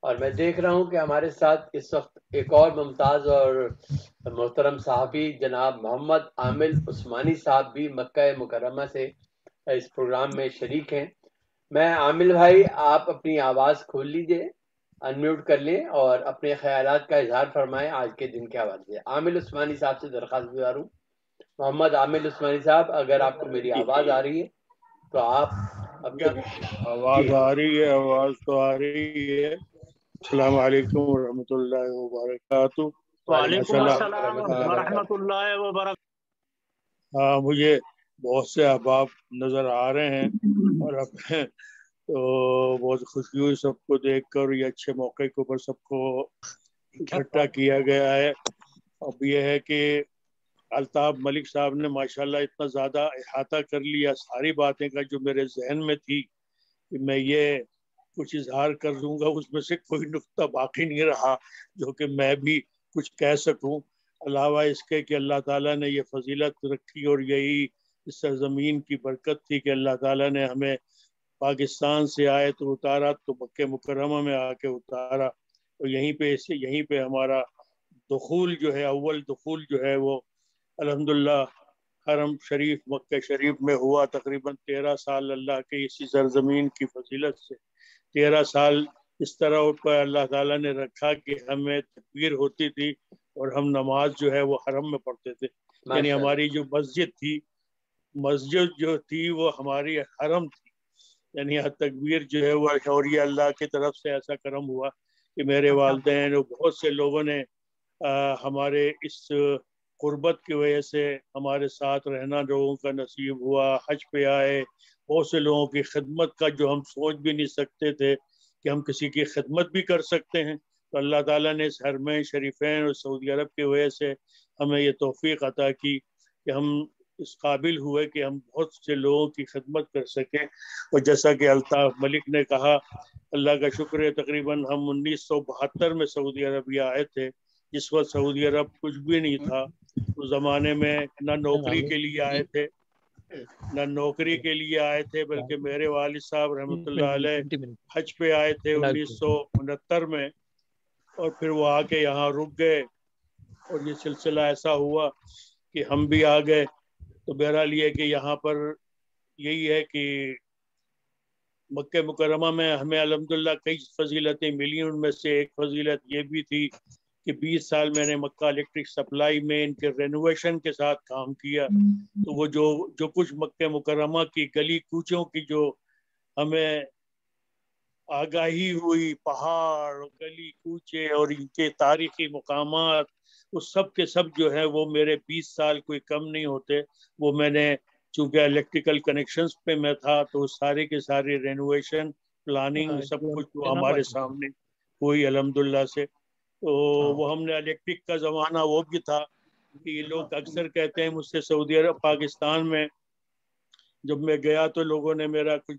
اور میں دیکھ رہا ہوں کہ ہمارے ساتھ اس وقت ایک اور ممتاز اور محترم صحافی جناب محمد عامل عثمانی صاحب بھی مکہ مکرمہ سے اس پروگرام میں شریک ہیں. میں عامل بھائی، آپ اپنی آواز کھول لیجئے، انمیوٹ کر لیں اور اپنے خیالات کا اظہار فرمائیں آج کے دن کے حوالے سے. عامل عثمانی صاحب سے درخواست گزار ہوں. محمد عامل عثمانی صاحب، اگر آپ کو میری آواز آ رہی ہے تو آپ آواز آ رہی ہے؟ آواز تو آ رہی ہے. السلام علیکم ورحمۃ اللہ وبرکاتہ. وعلیکم السلام ورحمۃ اللہ وبرکاتہ. ہاں، مجھے بہت سے احباب نظر آ رہے ہیں اور تو بہت خوشی ہوئی سب کو دیکھ کر. یہ اچھے موقع کے اوپر سب کو اکٹھا کیا گیا ہے. اب یہ ہے کہ الطاف ملک صاحب نے ماشاءاللہ اتنا زیادہ احاطہ کر لیا ساری باتیں کا جو میرے ذہن میں تھی کہ میں یہ کچھ اظہار کر دوں گا، اس میں سے کوئی نقطہ باقی نہیں رہا جو کہ میں بھی کچھ کہہ سکوں، علاوہ اس کے کہ اللہ تعالیٰ نے یہ فضیلت رکھی اور یہی اس سرزمین کی برکت تھی کہ اللہ تعالیٰ نے ہمیں پاکستان سے آئے تو اتارا تو مکہ مکرمہ میں آ کے اتارا، اور یہیں پہ ہمارا دخول جو ہے، اول دخول جو ہے وہ الحمدللہ حرم شریف مکہ شریف میں ہوا. تقریباً 13 سال اللہ کے اسی سرزمین کی فضیلت سے 13 سال اس طرح پر اللہ تعالیٰ نے رکھا کہ ہمیں تکبیر ہوتی تھی اور ہم نماز جو ہے وہ حرم میں پڑھتے تھے. یعنی ہماری جو مسجد جو تھی وہ ہماری حرم تھی. یعنی تکبیر جو ہے وہ، اور یہ اللہ کی طرف سے ایسا کرم ہوا کہ میرے والدین اور بہت سے لوگوں نے ہمارے اس قربت کی وجہ سے ہمارے ساتھ رہنا لوگوں کا نصیب ہوا. حج پہ آئے، بہت سے لوگوں کی خدمت کا جو ہم سوچ بھی نہیں سکتے تھے کہ ہم کسی کی خدمت بھی کر سکتے ہیں، تو اللہ تعالیٰ نے اس حرمین شریفین اور سعودی عرب کی وجہ سے ہمیں یہ توفیق عطا کی کہ ہم اس قابل ہوئے کہ ہم بہت سے لوگوں کی خدمت کر سکیں. اور جیسا کہ الطاف ملک نے کہا، اللہ کا شکر ہے، تقریباً ہم 1972 میں سعودی عربیہ آئے تھے، جس وقت سعودی عرب کچھ بھی نہیں تھا. اس زمانے میں نہ نوکری کے لیے آئے تھے، بلکہ میرے والد صاحب رحمۃ اللہ علیہ حج پہ آئے تھے 1969 میں، اور پھر وہ آ کے یہاں رک گئے اور یہ سلسلہ ایسا ہوا کہ ہم بھی آ گئے. تو بہرحال یہ کہ یہاں پر یہی ہے کہ مکہ مکرمہ میں ہمیں الحمدللہ کئی فضیلتیں ملی. ان میں سے ایک فضیلت یہ بھی تھی کہ 20 سال میں نے مکہ الیکٹرک سپلائی میں ان کے رینوویشن کے ساتھ کام کیا. تو وہ جو کچھ مکہ مکرمہ کی گلی کوچوں کی جو ہمیں آگاہی ہوئی، پہاڑ، گلی کوچے اور ان کے تاریخی مقامات، وہ سب کے سب جو ہے وہ میرے 20 سال کوئی کم نہیں ہوتے. وہ میں نے چونکہ الیکٹریکل کنیکشنز پہ میں تھا تو سارے کے سارے رینوویشن پلاننگ سب کچھ ہمارے سامنے ہوئی الحمدللہ سے. تو وہ ہم نے الیکٹرک کا زمانہ وہ بھی تھا کہ یہ لوگ اکثر کہتے ہیں مجھ سے سعودی عرب پاکستان میں جب میں گیا تو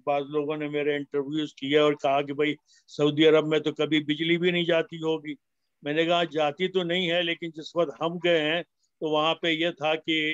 بعض لوگوں نے میرے انٹرویوز کیا اور کہا کہ بھائی سعودی عرب میں تو کبھی بجلی بھی نہیں جاتی ہوگی. میں نے کہا جاتی تو نہیں ہے، لیکن جس وقت ہم گئے ہیں تو وہاں پہ یہ تھا کہ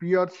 PRC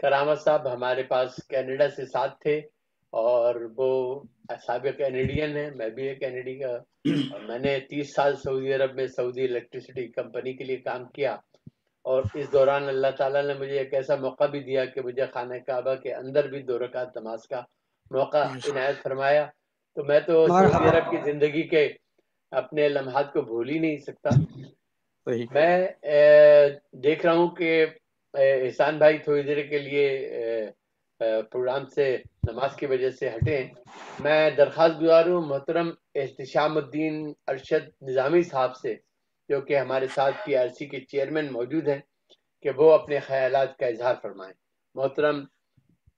کرامت صاحب ہمارے پاس کینیڈا سے ساتھ تھے اور وہ سابق کینیڈین ہیں، میں بھی ایک کینیڈی کا، اور میں نے 30 سال سعودی عرب میں سعودی الیکٹریسٹی کمپنی کے لیے کام کیا، اور اس دوران اللہ تعالیٰ نے مجھے ایک ایسا موقع بھی دیا کہ مجھے خانہ کعبہ کے اندر بھی 2 رکعت نماز کا موقع عنایت فرمایا. تو میں تو سعودی عرب کی زندگی کے اپنے لمحات کو بھول ہی نہیں سکتا. میں دیکھ رہا ہوں کہ احسان بھائی تھوڑی دیر کے لیے پروگرام سے نماز کی وجہ سے ہٹے. میں درخواست گزار ہوں محترم احتشام الدین ارشد نظامی صاحب سے، جو کہ ہمارے ساتھ پی آر سی کے چیئرمین موجود ہیں، کہ وہ اپنے خیالات کا اظہار فرمائیں. محترم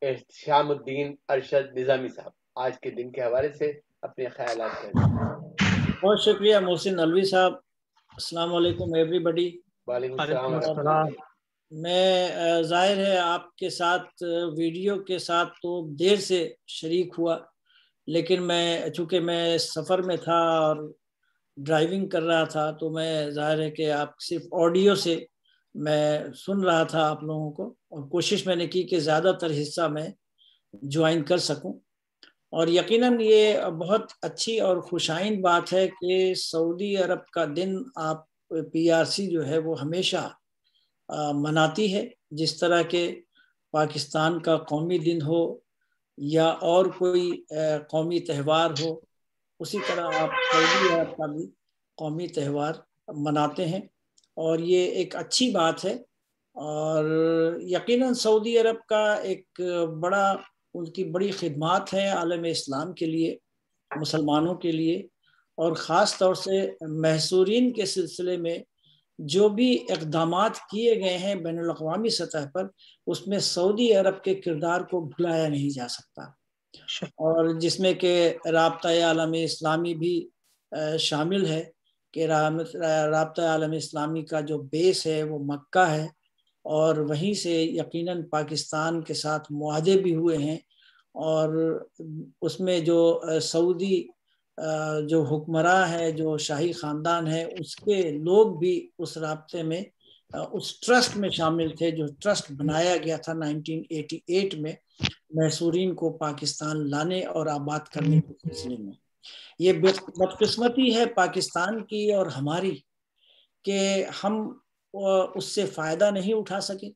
احتشام الدین ارشد نظامی صاحب آج کے دن کے حوالے سے اپنے خیالات کا اظہار. بہت شکریہ محسن علوی صاحب. السلام علیکم ایوری بڈی. وعلیکم السلام. میں ظاہر ہے آپ کے ساتھ ویڈیو کے ساتھ تو دیر سے شریک ہوا، لیکن میں چونکہ میں سفر میں تھا اور ڈرائیونگ کر رہا تھا، تو میں ظاہر ہے کہ آپ صرف آڈیو سے میں سن رہا تھا آپ لوگوں کو، اور کوشش میں نے کی کہ زیادہ تر حصہ میں جوائن کر سکوں. اور یقیناً یہ بہت اچھی اور خوشائند بات ہے کہ سعودی عرب کا دن آپ پی آر سی جو ہے وہ ہمیشہ مناتی ہے، جس طرح کہ پاکستان کا قومی دن ہو یا اور کوئی قومی تہوار ہو، اسی طرح آپ سعودی عرب کا بھی قومی تہوار مناتے ہیں، اور یہ ایک اچھی بات ہے. اور یقیناً سعودی عرب کا ایک ان کی بڑی خدمات ہیں عالم اسلام کے لیے، مسلمانوں کے لیے، اور خاص طور سے محصورین کے سلسلے میں جو بھی اقدامات کیے گئے ہیں بین الاقوامی سطح پر، اس میں سعودی عرب کے کردار کو بھلایا نہیں جا سکتا، اور جس میں کہ رابطہ عالم اسلامی بھی شامل ہے، کہ رابطہ عالم اسلامی کا جو بیس ہے وہ مکہ ہے، اور وہیں سے یقیناً پاکستان کے ساتھ معاہدے بھی ہوئے ہیں، اور اس میں جو سعودی جو حکمراں ہے، جو شاہی خاندان ہے، اس کے لوگ بھی اس رابطے میں، اس ٹرسٹ میں شامل تھے، جو ٹرسٹ بنایا گیا تھا 1988 میں محصورین کو پاکستان لانے اور آباد کرنے کے سلسلے میں. یہ بدقسمتی ہے پاکستان کی اور ہماری کہ ہم اس سے فائدہ نہیں اٹھا سکے.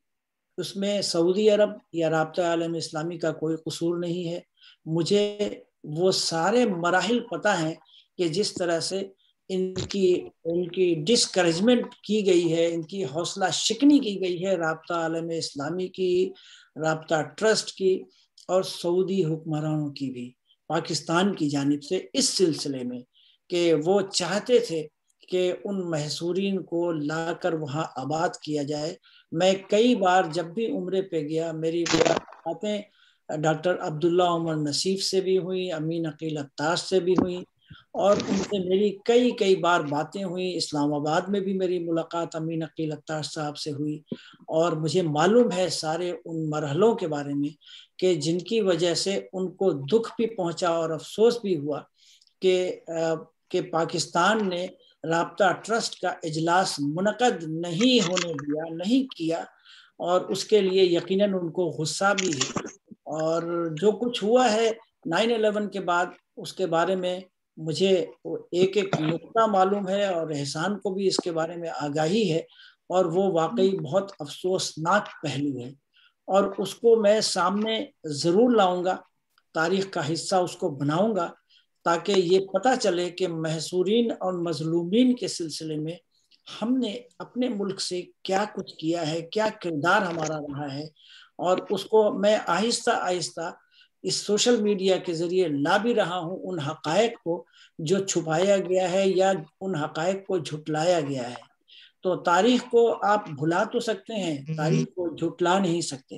اس میں سعودی عرب یا رابطہ عالم اسلامی کا کوئی قصور نہیں ہے. مجھے وہ سارے مراحل پتہ ہیں کہ جس طرح سے ان کی ڈسکریجمنٹ کی گئی ہے، ان کی حوصلہ شکنی کی گئی ہے رابطہ عالم اسلامی کی، رابطہ ٹرسٹ کی، اور سعودی حکمرانوں کی بھی پاکستان کی جانب سے، اس سلسلے میں کہ وہ چاہتے تھے کہ ان محصورین کو لا کر وہاں آباد کیا جائے. میں کئی بار جب بھی عمرے پہ گیا، میری باتیں ڈاکٹر عبداللہ عمر نصیف سے بھی ہوئی، امین عقیل اتار سے بھی ہوئی، اور ان سے میری کئی بار باتیں ہوئی. اسلام آباد میں بھی میری ملاقات امین عقیل اتار صاحب سے ہوئی، اور مجھے معلوم ہے سارے ان مرحلوں کے بارے میں کہ جن کی وجہ سے ان کو دکھ بھی پہنچا اور افسوس بھی ہوا کہ پاکستان نے رابطہ ٹرسٹ کا اجلاس منعقد نہیں ہونے دیا، نہیں کیا، اور اس کے لیے یقیناً ان کو غصہ بھی ہے. اور جو کچھ ہوا ہے 9/11 کے بعد، اس کے بارے میں مجھے ایک نقطہ معلوم ہے، اور احسان کو بھی اس کے بارے میں آگاہی ہے، اور وہ واقعی بہت افسوسناک پہلو ہے، اور اس کو میں سامنے ضرور لاؤں گا، تاریخ کا حصہ اس کو بناؤں گا، تاکہ یہ پتہ چلے کہ محصورین اور مظلومین کے سلسلے میں ہم نے اپنے ملک سے کیا کچھ کیا ہے، کیا کردار ہمارا رہا ہے. اور اس کو میں آہستہ آہستہ اس سوشل میڈیا کے ذریعے لا بھی رہا ہوں، ان حقائق کو جو چھپایا گیا ہے یا ان حقائق کو جھٹلایا گیا ہے. تو تاریخ کو آپ بھلا تو سکتے ہیں، تاریخ کو جھٹلا نہیں سکتے،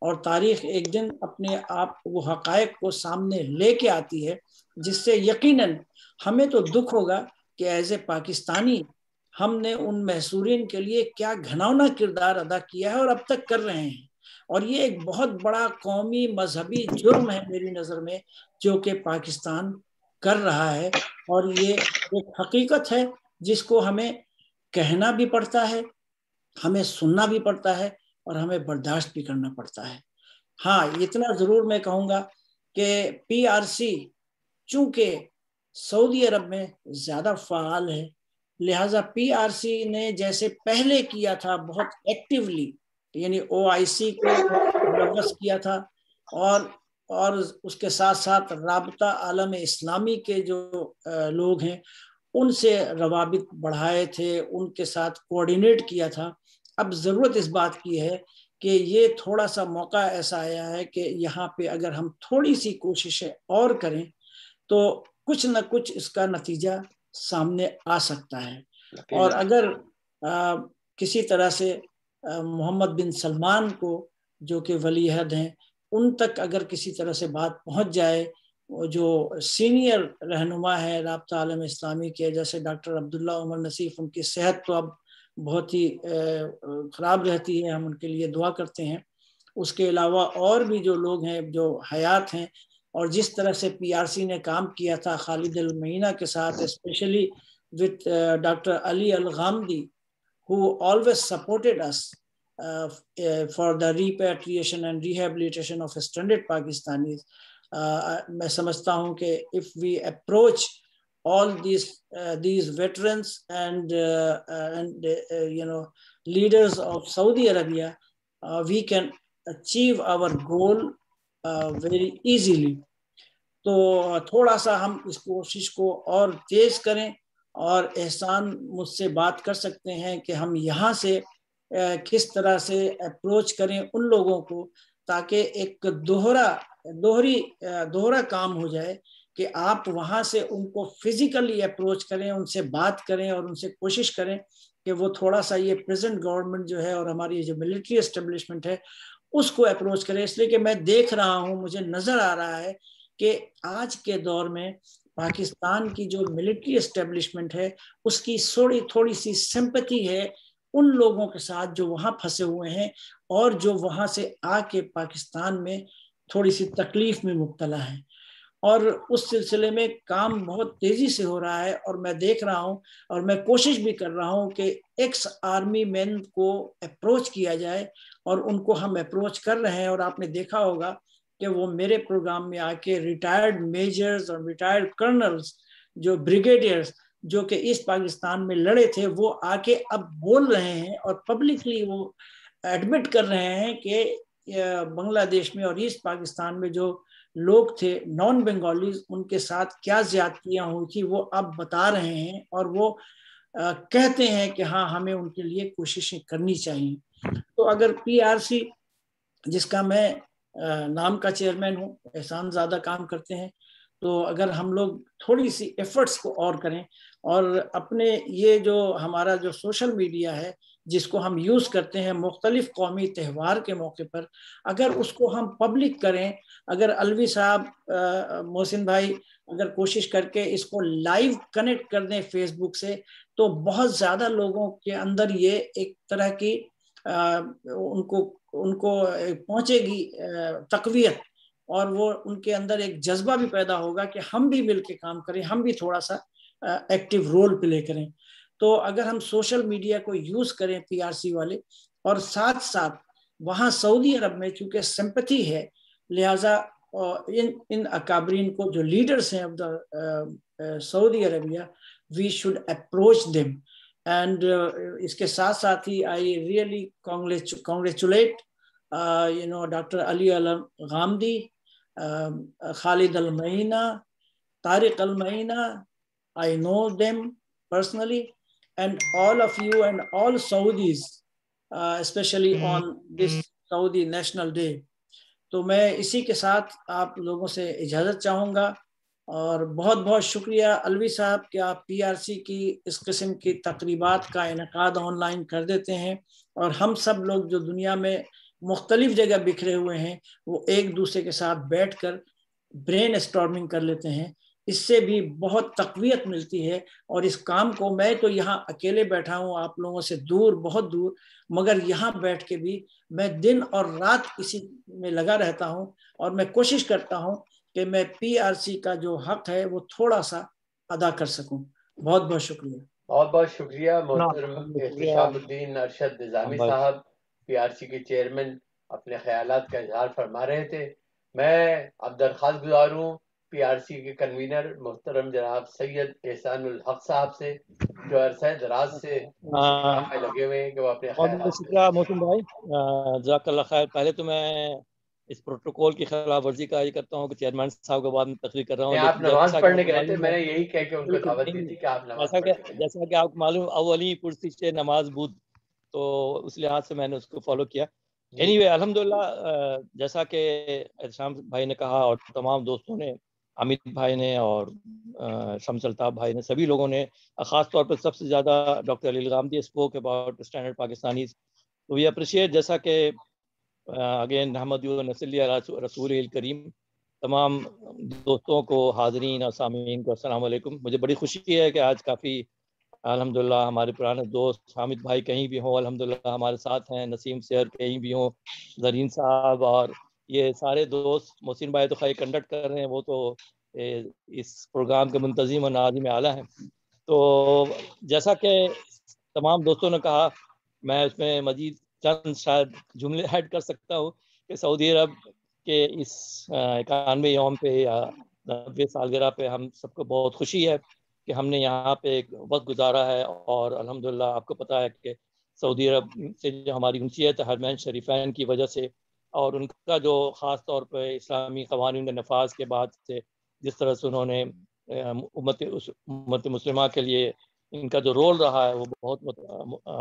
اور تاریخ ایک دن اپنے آپ وہ حقائق کو سامنے لے کے آتی ہے، جس سے یقیناً ہمیں تو دکھ ہوگا کہ ایز اے پاکستانی ہم نے ان محصورین کے لیے کیا گھناؤنا کردار ادا کیا ہے اور اب تک کر رہے ہیں. اور یہ ایک بہت بڑا قومی مذہبی جرم ہے میری نظر میں جو کہ پاکستان کر رہا ہے، اور یہ ایک حقیقت ہے جس کو ہمیں کہنا بھی پڑتا ہے، ہمیں سننا بھی پڑتا ہے، اور ہمیں برداشت بھی کرنا پڑتا ہے. ہاں اتنا ضرور میں کہوں گا کہ PRC چونکہ سعودی عرب میں زیادہ فعال ہے، لہٰذا PRC نے جیسے پہلے کیا تھا بہت ایکٹیولی، یعنی OIC کو ملوث کیا تھا، اور اس کے ساتھ ساتھ رابطہ عالم اسلامی کے جو لوگ ہیں ان سے روابط بڑھائے تھے، ان کے ساتھ کوآرڈینیٹ کیا تھا. اب ضرورت اس بات کی ہے کہ یہ تھوڑا سا موقع ایسا آیا ہے کہ یہاں پہ اگر ہم تھوڑی سی کوششیں اور کریں تو کچھ نہ کچھ اس کا نتیجہ سامنے آ سکتا ہے. اور اگر کسی طرح سے محمد بن سلمان کو جو کہ ولی عہد ہیں ان تک اگر کسی طرح سے بات پہنچ جائے، جو سینئر رہنما ہے رابطہ عالم اسلامی کے جیسے ڈاکٹر عبداللہ عمر نصیف، ان کی صحت تو اب بہت ہی خراب رہتی ہے، ہم ان کے لیے دعا کرتے ہیں. اس کے علاوہ اور بھی جو لوگ ہیں جو حیات ہیں، اور جس طرح سے PRC نے کام کیا تھا خالد المعینہ کے ساتھ، especially with doctor Ali Alghamdi who always supported us for the repatriation and rehabilitation of stranded Pakistanis. میں سمجھتا ہوں کہ if we approach all these veterans and leaders of Saudi Arabia, we can achieve our goal very easily. تو تھوڑا سا ہم اس کوشش کو اور تیز کریں، اور احسان مجھ سے بات کر سکتے ہیں کہ ہم یہاں سے کس طرح سے اپروچ کریں ان لوگوں کو، تاکہ ایک دوہرا کام ہو جائے کہ آپ وہاں سے ان کو فزیکلی اپروچ کریں، ان سے بات کریں اور ان سے کوشش کریں کہ وہ تھوڑا سا یہ پریزنٹ گورنمنٹ جو ہے اور ہماری جو ملٹری اسٹیبلشمنٹ ہے اس کو اپروچ کریں. اس لیے کہ میں دیکھ رہا ہوں، مجھے نظر آ رہا ہے کہ آج کے دور میں پاکستان کی جو ملٹری اسٹیبلشمنٹ ہے اس کی تھوڑی سی سمپتی ہے ان لوگوں کے ساتھ جو وہاں پھنسے ہوئے ہیں اور جو وہاں سے آ کے پاکستان میں تھوڑی سی تکلیف میں مبتلا ہیں. اور اس سلسلے میں کام بہت تیزی سے ہو رہا ہے، اور میں دیکھ رہا ہوں اور میں کوشش بھی کر رہا ہوں کہ ایکس آرمی مین کو اپروچ کیا جائے، اور ان کو ہم اپروچ کر رہے ہیں. اور آپ نے دیکھا ہوگا کہ وہ میرے پروگرام میں آ کے ریٹائرڈ میجرز اور ریٹائرڈ کرنلز، جو بریگیڈیئرز جو کہ ایسٹ پاکستان میں لڑے تھے، وہ آ کے اب بول رہے ہیں اور پبلکلی وہ ایڈمٹ کر رہے ہیں کہ بنگلہ دیش میں اور ایسٹ پاکستان میں جو لوگ تھے نان بنگالیز، ان کے ساتھ کیا زیادتیاں ہوئی تھی وہ اب بتا رہے ہیں، اور وہ کہتے ہیں کہ ہاں ہمیں ان کے لیے کوششیں کرنی چاہیے. تو اگر PRC جس کا میں نام کا چیئرمین ہوں، احسان زیادہ کام کرتے ہیں، تو اگر ہم لوگ تھوڑی سی ایفرٹس کو اور کریں، اور اپنے یہ جو ہمارا جو سوشل میڈیا ہے جس کو ہم یوز کرتے ہیں مختلف قومی تہوار کے موقع پر، اگر اس کو ہم پبلک کریں، اگر الوی صاحب، محسن بھائی اگر کوشش کر کے اس کو لائیو کنیکٹ کر دیں فیس بک سے، تو بہت زیادہ لوگوں کے اندر یہ ایک طرح کی ان کو پہنچے گی تقویت، اور وہ ان کے اندر ایک جذبہ بھی پیدا ہوگا کہ ہم بھی مل کے کام کریں، ہم بھی تھوڑا سا ایکٹیو رول پلے کریں. تو اگر ہم سوشل میڈیا کو یوز کریں PRC والے، اور ساتھ ساتھ وہاں سعودی عرب میں چونکہ سمپتھی ہے، لہٰذا ان اکابرین کو جو لیڈرز ہیں سعودی عربیہ، we should approach them. And اس کے ساتھ ساتھ ہی I really congratulate doctor Ali Alghamdi, Khalid Almuaina, Tariq Almuaina. I know them personally, and all of you and all Saudis, especially on this Saudi National Day. تو میں اسی کے ساتھ آپ لوگوں سے اجازت چاہوں گا، اور بہت بہت شکریہ الوی صاحب کہ آپ PRC کی اس قسم کی تقریبات کا انعقاد آن لائن کر دیتے ہیں، اور ہم سب لوگ جو دنیا میں مختلف جگہ بکھرے ہوئے ہیں وہ ایک دوسرے کے ساتھ بیٹھ کر برین اسٹارمنگ کر لیتے ہیں. اس سے بھی بہت تقویت ملتی ہے، اور اس کام کو میں تو یہاں اکیلے بیٹھا ہوں آپ لوگوں سے دور، بہت دور، مگر یہاں بیٹھ کے بھی میں دن اور رات اسی میں لگا رہتا ہوں، اور میں کوشش کرتا ہوں کہ میں PRC کا جو حق ہے وہ تھوڑا سا ادا کر سکوں. بہت بہت شکریہ. بہت بہت شکریہ محترم احتشام الدین ارشد نظامی صاحب. PRC کے چیئرمین اپنے خیالات کا اظہار فرما رہے تھے. میں اب درخواست گزار ہوں PRC کے کنوینر محترم جناب سید احسان الحق صاحب سے، جو عرصہ دراز سے لگے ہوئے ہیں، کہ وہ اپنے خیالات. شکریہ محسن بھائی، جزاک اللہ خیر. پہلے تو میں اس پروٹوکول کی خلاف ورزی کا یہ کرتا ہوں کہ چیئرمین صاحب کے بعد میں تقریر کر رہا ہوں. آپ نماز پڑھنے گئے تھے، میں نے یہی کہہ کے ان کو دعوت دی تھی کہ آپ نماز پڑھیں. جیسا کہ آپ کو معلوم اولی پرسی سے نماز بود، تو اس لحاظ سے میں نے اس کو فالو کیا. اینی وے الحمدللہ، جیسا کہ ارشام بھائی نے کہا اور تمام دوستوں نے، حامد بھائی نے اور شمس الطاف بھائی نے، سبھی لوگوں نے، خاص طور پر سب سے زیادہ doctor Ali Alghamdi spoke about standard Pakistanis. تو وی اپریشیٹ، جیسا کہ اگین نحمد و نصلی رسول الکریم. تمام دوستوں کو، حاضرین اور سامعین کو السلام علیکم. مجھے بڑی خوشی ہے کہ آج کافی الحمدللہ ہمارے پرانے دوست حامد بھائی کہیں بھی ہوں الحمدللہ ہمارے ساتھ ہیں، نسیم سیر کہیں بھی ہوں، زرین صاحب، اور یہ سارے دوست. محسن بھائی تو خیر کنڈکٹ کر رہے ہیں، وہ تو اس پروگرام کے منتظم و ناظم اعلیٰ ہیں. تو جیسا کہ تمام دوستوں نے کہا، میں اس میں مزید چند شاید جملے ایڈ کر سکتا ہوں کہ سعودی عرب کے اس 91 یوم پہ یا 90 سالگرہ پہ ہم سب کو بہت خوشی ہے کہ ہم نے یہاں پہ ایک وقت گزارا ہے. اور الحمدللہ آپ کو پتہ ہے کہ سعودی عرب سے جو ہماری انسیت حرمین شریفین کی وجہ سے، اور ان کا جو خاص طور پہ اسلامی قوانین کے نفاذ کے بعد سے جس طرح سے انہوں نے امت مسلمہ کے لیے ان کا جو رول رہا ہے وہ بہت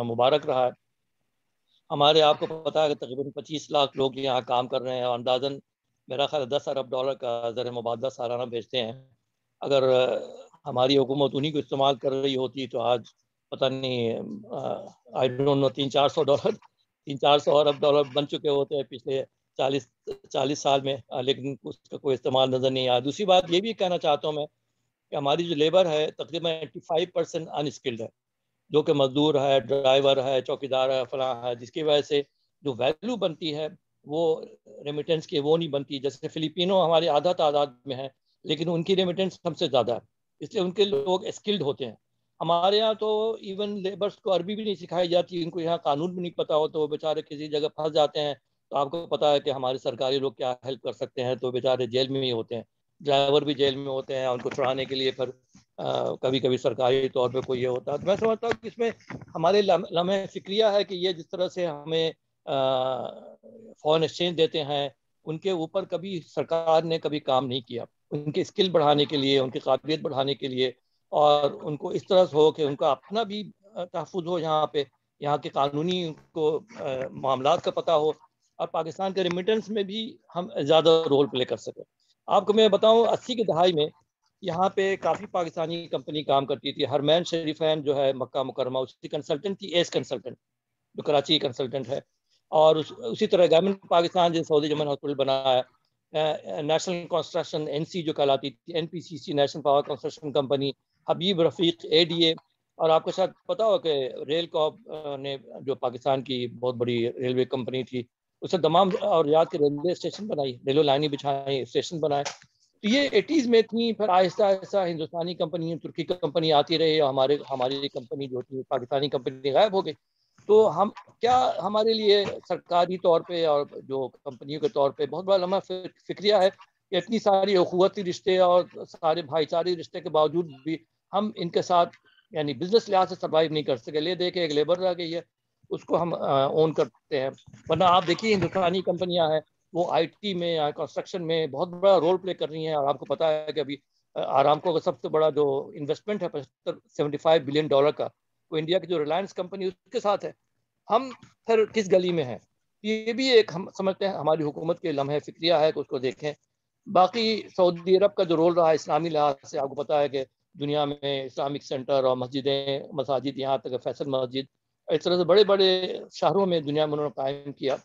مبارک رہا ہے. ہمارے آپ کو پتا ہے کہ تقریباً 25 لاکھ لوگ یہاں کام کر رہے ہیں، اور اندازاً میرا خیال $10 ارب کا زر مبادلہ سالانہ بھیجتے ہیں. اگر ہماری حکومت انہی کو استعمال کر رہی ہوتی تو آج پتہ نہیں آئی ڈونٹ نو $300 ارب بن چکے ہوتے ہیں پچھلے 40 سال میں، لیکن اس کا کوئی استعمال نظر نہیں آیا. دوسری بات یہ بھی کہنا چاہتا ہوں میں کہ ہماری جو لیبر ہے تقریباً 85% انسکلڈ ہے، جو کہ مزدور ہے، ڈرائیور ہے، چوکیدار ہے، فلاں ہے، جس کی وجہ سے جو ویلیو بنتی ہے وہ ریمیٹنس کی وہ نہیں بنتی. جیسے فلپینو ہماری آدھا تعداد میں ہے، لیکن ان کی ریمیٹنس ہم سے زیادہ ہے، اس لیے ان کے لوگ اسکلڈ ہوتے ہیں. ہمارے یہاں تو ایون لیبرس کو عربی بھی نہیں سکھائی جاتی، ان کو یہاں قانون بھی نہیں پتہ ہو، تو وہ بیچارے کسی جگہ پھنس جاتے ہیں. تو آپ کو پتہ ہے کہ ہمارے سرکاری لوگ کیا ہیلپ کر سکتے ہیں، تو بیچارے جیل میں ہی ہوتے ہیں، ڈرائیور بھی جیل میں ہوتے ہیں، ان کو چھڑانے کے لیے پھر کبھی کبھی سرکاری طور پہ کوئی یہ ہوتا ہے. تو میں سمجھتا ہوں کہ اس میں ہمارے لمحہ فکریہ ہے کہ یہ جس طرح سے ہمیں فارن ایکسچینج دیتے ہیں، ان کے اوپر کبھی سرکار نے کبھی کام نہیں کیا ان کے اسکل بڑھانے کے لیے، ان کی قابلیت بڑھانے کے لیے، اور ان کو اس طرح سے ہو کہ ان کا اپنا بھی تحفظ ہو، یہاں پہ یہاں کے قانونی کو معاملات کا پتہ ہو، اور پاکستان کے ریمیٹنس میں بھی ہم زیادہ رول پلے کر سکیں. آپ کو میں بتاؤں 80 کی دہائی میں یہاں پہ کافی پاکستانی کمپنی کام کرتی تھی. حرمین شریفین جو ہے مکہ مکرمہ، اس کی کنسلٹنٹ تھی ایس کنسلٹنٹ، جو کراچی کنسلٹنٹ ہے. اور اسی طرح گورنمنٹ پاکستان جو سعودی جرمن ہاسپٹل بنایا ہے، نیشنل کنسٹرکشن NC جو کہلاتی تھی، NPCC national power construction company, Habib Rafiq ADA. اور آپ کو شاید پتا ہو کہ ریل کارپ نے جو پاکستان کی بہت بڑی ریلوے کمپنی تھی، اس نے تمام اور ریاض کے ریلوے اسٹیشن بنائی، ریلوے لائنیں بچھائی، اسٹیشن بنائے. تو یہ 80s میں تھیں. پھر آہستہ آہستہ ہندوستانی کمپنی، ترکی کمپنی آتی رہی، اور ہماری کمپنی جو تھی پاکستانی کمپنی غائب ہو گئی. تو ہم کیا ہمارے لیے سرکاری طور پہ اور جو کمپنیوں کے طور پہ بہت بڑا لمحہ فکریہ ہے کہ اتنی ساری اخوتی رشتے اور سارے بھائی چارے رشتے کے باوجود بھی ہم ان کے ساتھ یعنی بزنس لحاظ سے سروائیو نہیں کر سکے. لے دے کے ایک لیبر رہ گئی ہے، اس کو ہم اون کرتے ہیں. ورنہ آپ دیکھیے ہندوستانی کمپنیاں ہیں وہ IT میں یا کنسٹرکشن میں بہت بڑا رول پلے کر رہی ہیں. اور آپ کو پتا ہے کہ ابھی آرامکو کا سب سے بڑا جو انویسٹمنٹ ہے $75 بلین کا، وہ انڈیا کی جو ریلائنس کمپنی اس کے ساتھ ہے. ہم پھر کس گلی میں ہیں؟ یہ بھی ایک ہم سمجھتے ہیں ہماری حکومت کے لمحہ فکریہ ہے کہ اس کو دیکھیں. باقی سعودی عرب کا جو رول رہا ہے اسلامی لحاظ سے، آپ کو پتا ہے کہ دنیا میں اسلامک سینٹر اور مساجد، یہاں تک فیصل مسجد، اس طرح سے بڑے بڑے شہروں میں دنیا میں انہوں نے قائم کیا.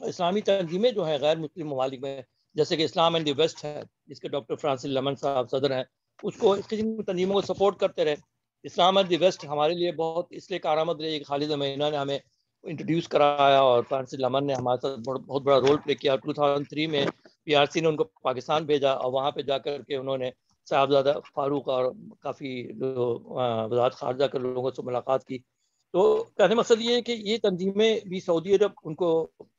اسلامی تنظیمیں جو ہیں غیر مسلم ممالک میں، جیسے کہ اسلام اینڈ دی ویسٹ ہے، جس کے ڈاکٹر فرانسس لمن صاحب صدر ہیں، اس قسم کی تنظیموں کو سپورٹ کرتے رہے. اسلام اینڈ دی ویسٹ ہمارے لیے بہت اس لیے کارآمد رہی کہ خالد مہینہ نے ہمیں انٹروڈیوس کرایا، اور فرانسس لمن نے ہمارے ساتھ بہت بڑا رول پلے کیا. 2003 میں PRC نے ان کو پاکستان بھیجا، اور وہاں پہ جا کر کے انہوں نے صاحبزادہ فاروق اور کافی جو وزارت خارجہ کے لوگوں سے ملاقات کی. تو کہنے مقصد یہ ہے کہ یہ تنظیمیں بھی سعودی عرب ان کو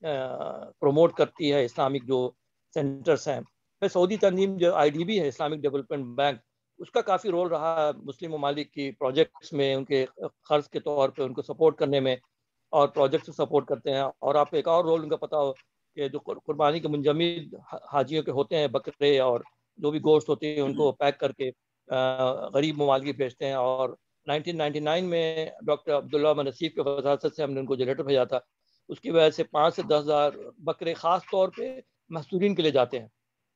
پروموٹ کرتی ہے، اسلامک جو سینٹرز ہیں. پھر سعودی تنظیم جو IDB ہے، اسلامک ڈیولپمنٹ بینک، اس کا کافی رول رہا ہے مسلم ممالک کی پروجیکٹس میں، ان کے قرض کے طور پہ ان کو سپورٹ کرنے میں، اور پروجیکٹس سپورٹ کرتے ہیں. اور آپ کو ایک اور رول ان کا پتہ ہو کہ جو قربانی کے منجمد حاجیوں کے ہوتے ہیں بکرے اور جو بھی گوشت ہوتے ہیں ان کو پیک کر کے غریب ممالک بھیجتے ہیں. اور 1999 میں ڈاکٹر عبداللہ نصیف کے وزارت سے ہم نے ان کو جو لیٹر بھیجا تھا، اس کی وجہ سے 5 سے 10 ہزار بکرے خاص طور پہ محصورین کے لیے جاتے ہیں،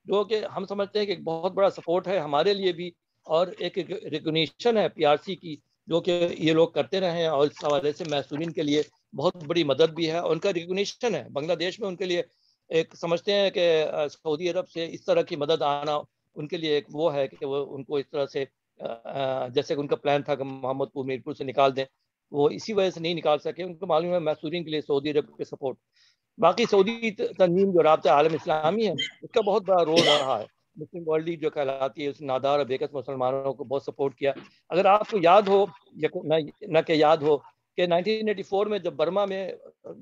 جو کہ ہم سمجھتے ہیں کہ ایک بہت بڑا سپورٹ ہے ہمارے لیے بھی، اور ایک ریکگنیشن ہے PRC کی جو کہ یہ لوگ کرتے رہے ہیں، اور اس حوالے سے محصورین کے لیے بہت بڑی مدد بھی ہے. ان کا ریکگنیشن ہے بنگلہ دیش میں، ان کے لیے ایک سمجھتے ہیں کہ سعودی عرب سے اس طرح کی مدد آنا ان کے لیے ایک وہ ہے کہ وہ ان کو اس طرح سے جیسے ان کا پلان تھا کہ محمد پور میرپور سے نکال دیں، وہ اسی وجہ سے نہیں نکال سکے. ان کو معلوم ہے محصورین کے لیے سعودی عرب کے سپورٹ. باقی سعودی تنظیم جو رابطہ عالم اسلامی ہے، اس کا بہت بڑا رول رہا ہے. مسلم ورلڈ لیگ جو کہلاتی ہے، اس نے نادار اور بیکس مسلمانوں کو بہت سپورٹ کیا. اگر آپ کو یاد ہو یا نہ کہ یاد ہو کہ 1984 میں جب برما میں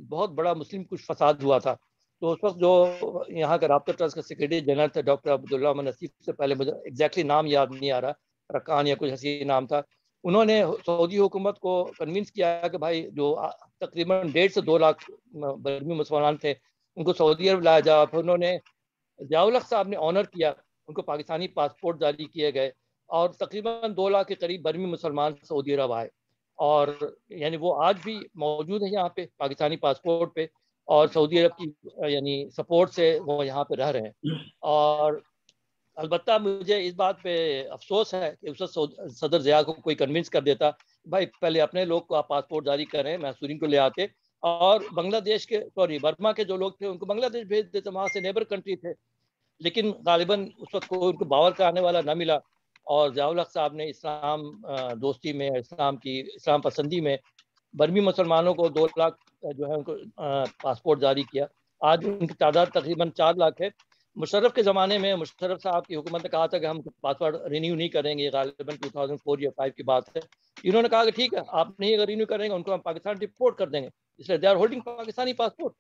بہت بڑا مسلم کچھ فساد ہوا تھا، تو اس وقت جو یہاں کا رابطہ ٹرسٹ کا سیکریٹری جنرل تھا ڈاکٹر عبداللہ نصیف، سے پہلے مجھے ایگزیکٹلی نام یاد نہیں آ رہا، رکان یا کچھ ایسی نام تھا، انہوں نے سعودی حکومت کو کنونس کیا کہ بھائی جو تقریباً 1.5 سے 2 لاکھ برمی مسلمان تھے ان کو سعودی عرب لایا جا. پھر انہوں نے ضیاء الحق صاحب نے آنر کیا، ان کو پاکستانی پاسپورٹ جاری کیے گئے، اور تقریباً 2 لاکھ کے قریب برمی مسلمان سعودی عرب آئے، اور یعنی وہ آج بھی موجود ہیں یہاں پہ پاکستانی پاسپورٹ پہ، اور سعودی عرب کی یعنی سپورٹ سے وہ یہاں پہ رہ رہے ہیں. اور البتہ مجھے اس بات پہ افسوس ہے کہ اس وقت صدر ضیاء کو کوئی کنونس کر دیتا بھائی پہلے اپنے لوگ کو آپ پاسپورٹ جاری کریں، محصورین کو لے آتے، اور بنگلہ دیش کے برما کے جو لوگ تھے ان کو بنگلہ دیش بھیج دیتے، وہاں سے نیبر کنٹری تھے. لیکن غالباً اس وقت ان کو باور کا آنے والا نہ ملا، اور ضیاء الحق صاحب نے اسلام دوستی میں، اسلام پسندی میں برمی مسلمانوں کو 2 لاکھ جو ہے ان کو پاسپورٹ جاری کیا. آج ان کی تعداد تقریباً 4 لاکھ ہے. مشرف کے زمانے میں مشرف صاحب کی حکومت نے کہا تھا کہ ہم پاسپورٹ رینیو نہیں کریں گے، غالباً 2004 یا 5 کی بات ہے. انہوں نے کہا کہ ٹھیک ہے آپ نہیں اگر رینیو کریں گے ان کو ہم پاکستان ڈپورٹ کر دیں گے، اس لیے they are holding Pakistani passport.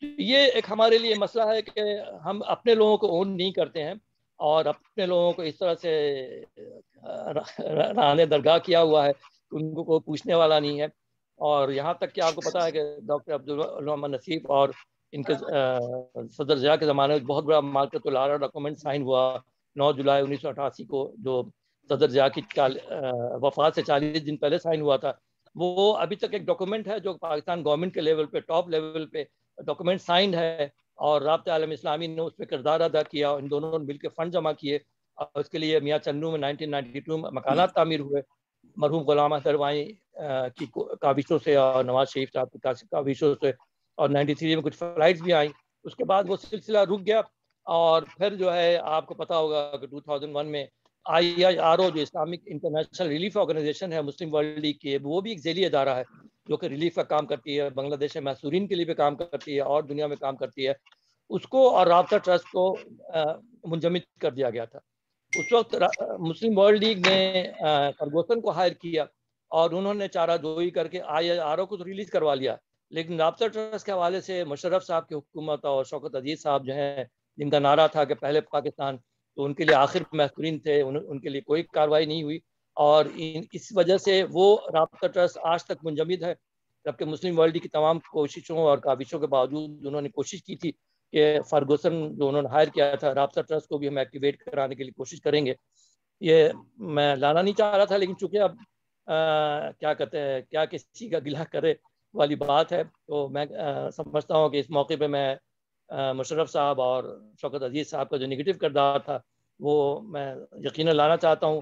یہ ایک ہمارے لیے مسئلہ ہے کہ ہم اپنے لوگوں کو اون نہیں کرتے ہیں، اور اپنے لوگوں کو اس طرح سے رانے درگاہ کیا ہوا ہے کہ ان کو کوئی پوچھنے والا نہیں ہے. اور یہاں تک کہ آپ کو پتا ہے کہ ڈاکٹر عبداللہ نصیف اور ان کے صدر ضیاء کے زمانے میں بہت بڑا مارکت العرا ڈاکومنٹ سائن ہوا 9 جولائی 1988 کو، جو صدر ضیاء کی وفات سے 40 دن پہلے سائن ہوا تھا. وہ ابھی تک ایک ڈاکومنٹ ہے جو پاکستان گورنمنٹ کے لیول پہ ٹاپ لیول پہ ڈاکومنٹ سائنڈ ہے، اور رابطہ عالم اسلامی نے اس پہ کردار ادا کیا. ان دونوں نے مل کے فنڈ جمع کیے، اور اس کے لیے میاں چنو میں 1992 میں مکانات تعمیر ہوئے مرحوم غلام احمد روائیں کی کاوشوں سے اور نواز شریف صاحب کی کاوشوں سے، اور 93 میں کچھ فلائٹس بھی آئیں. اس کے بعد وہ سلسلہ رک گیا، اور پھر جو ہے آپ کو پتا ہوگا کہ 2001 میں IIRO جو اسلامک انٹرنیشنل ریلیف آرگنائزیشن ہے مسلم ورلڈ لیگ کی، وہ بھی ایک ذیلی ادارہ ہے جو کہ ریلیف کا کام کرتی ہے، بنگلہ دیش میں محصورین کے لیے بھی کام کرتی ہے اور دنیا میں کام کرتی ہے. اس کو اور رابطہ ٹرسٹ کو منجمد کر دیا گیا تھا. اس وقت مسلم ورلڈ لیگ نے فرگوسن کو ہائر کیا، اور انہوں نے چارہ جوئی کر کے IIRO کو تو ریلیز کروا لیا، لیکن رابطہ ٹرسٹ کے حوالے سے مشرف صاحب کی حکومت اور شوکت عزیز صاحب جو ہیں جن کا نعرہ تھا کہ پہلے پاکستان، تو ان کے لیے آخر محصورین تھے، ان کے لیے کوئی کارروائی نہیں ہوئی. اور اس وجہ سے وہ رابطہ ٹرسٹ آج تک منجمد ہے، جبکہ مسلم ورلڈ کی تمام کوششوں اور کاوشوں کے باوجود انہوں نے کوشش کی تھی کہ فرگوسن جو انہوں نے ہائر کیا تھا رابطہ ٹرسٹ کو بھی ہم ایکٹیویٹ کرانے کے لیے کوشش کریں گے. یہ میں لانا نہیں چاہ رہا تھا، لیکن چونکہ اب کیا کہتے ہیں کیا کسی کا گلہ کرے والی بات ہے، تو میں سمجھتا ہوں کہ اس موقع پہ میں مشرف صاحب اور شوکت عزیز صاحب کا جو نگیٹو کردار تھا وہ میں یقیناً لانا چاہتا ہوں،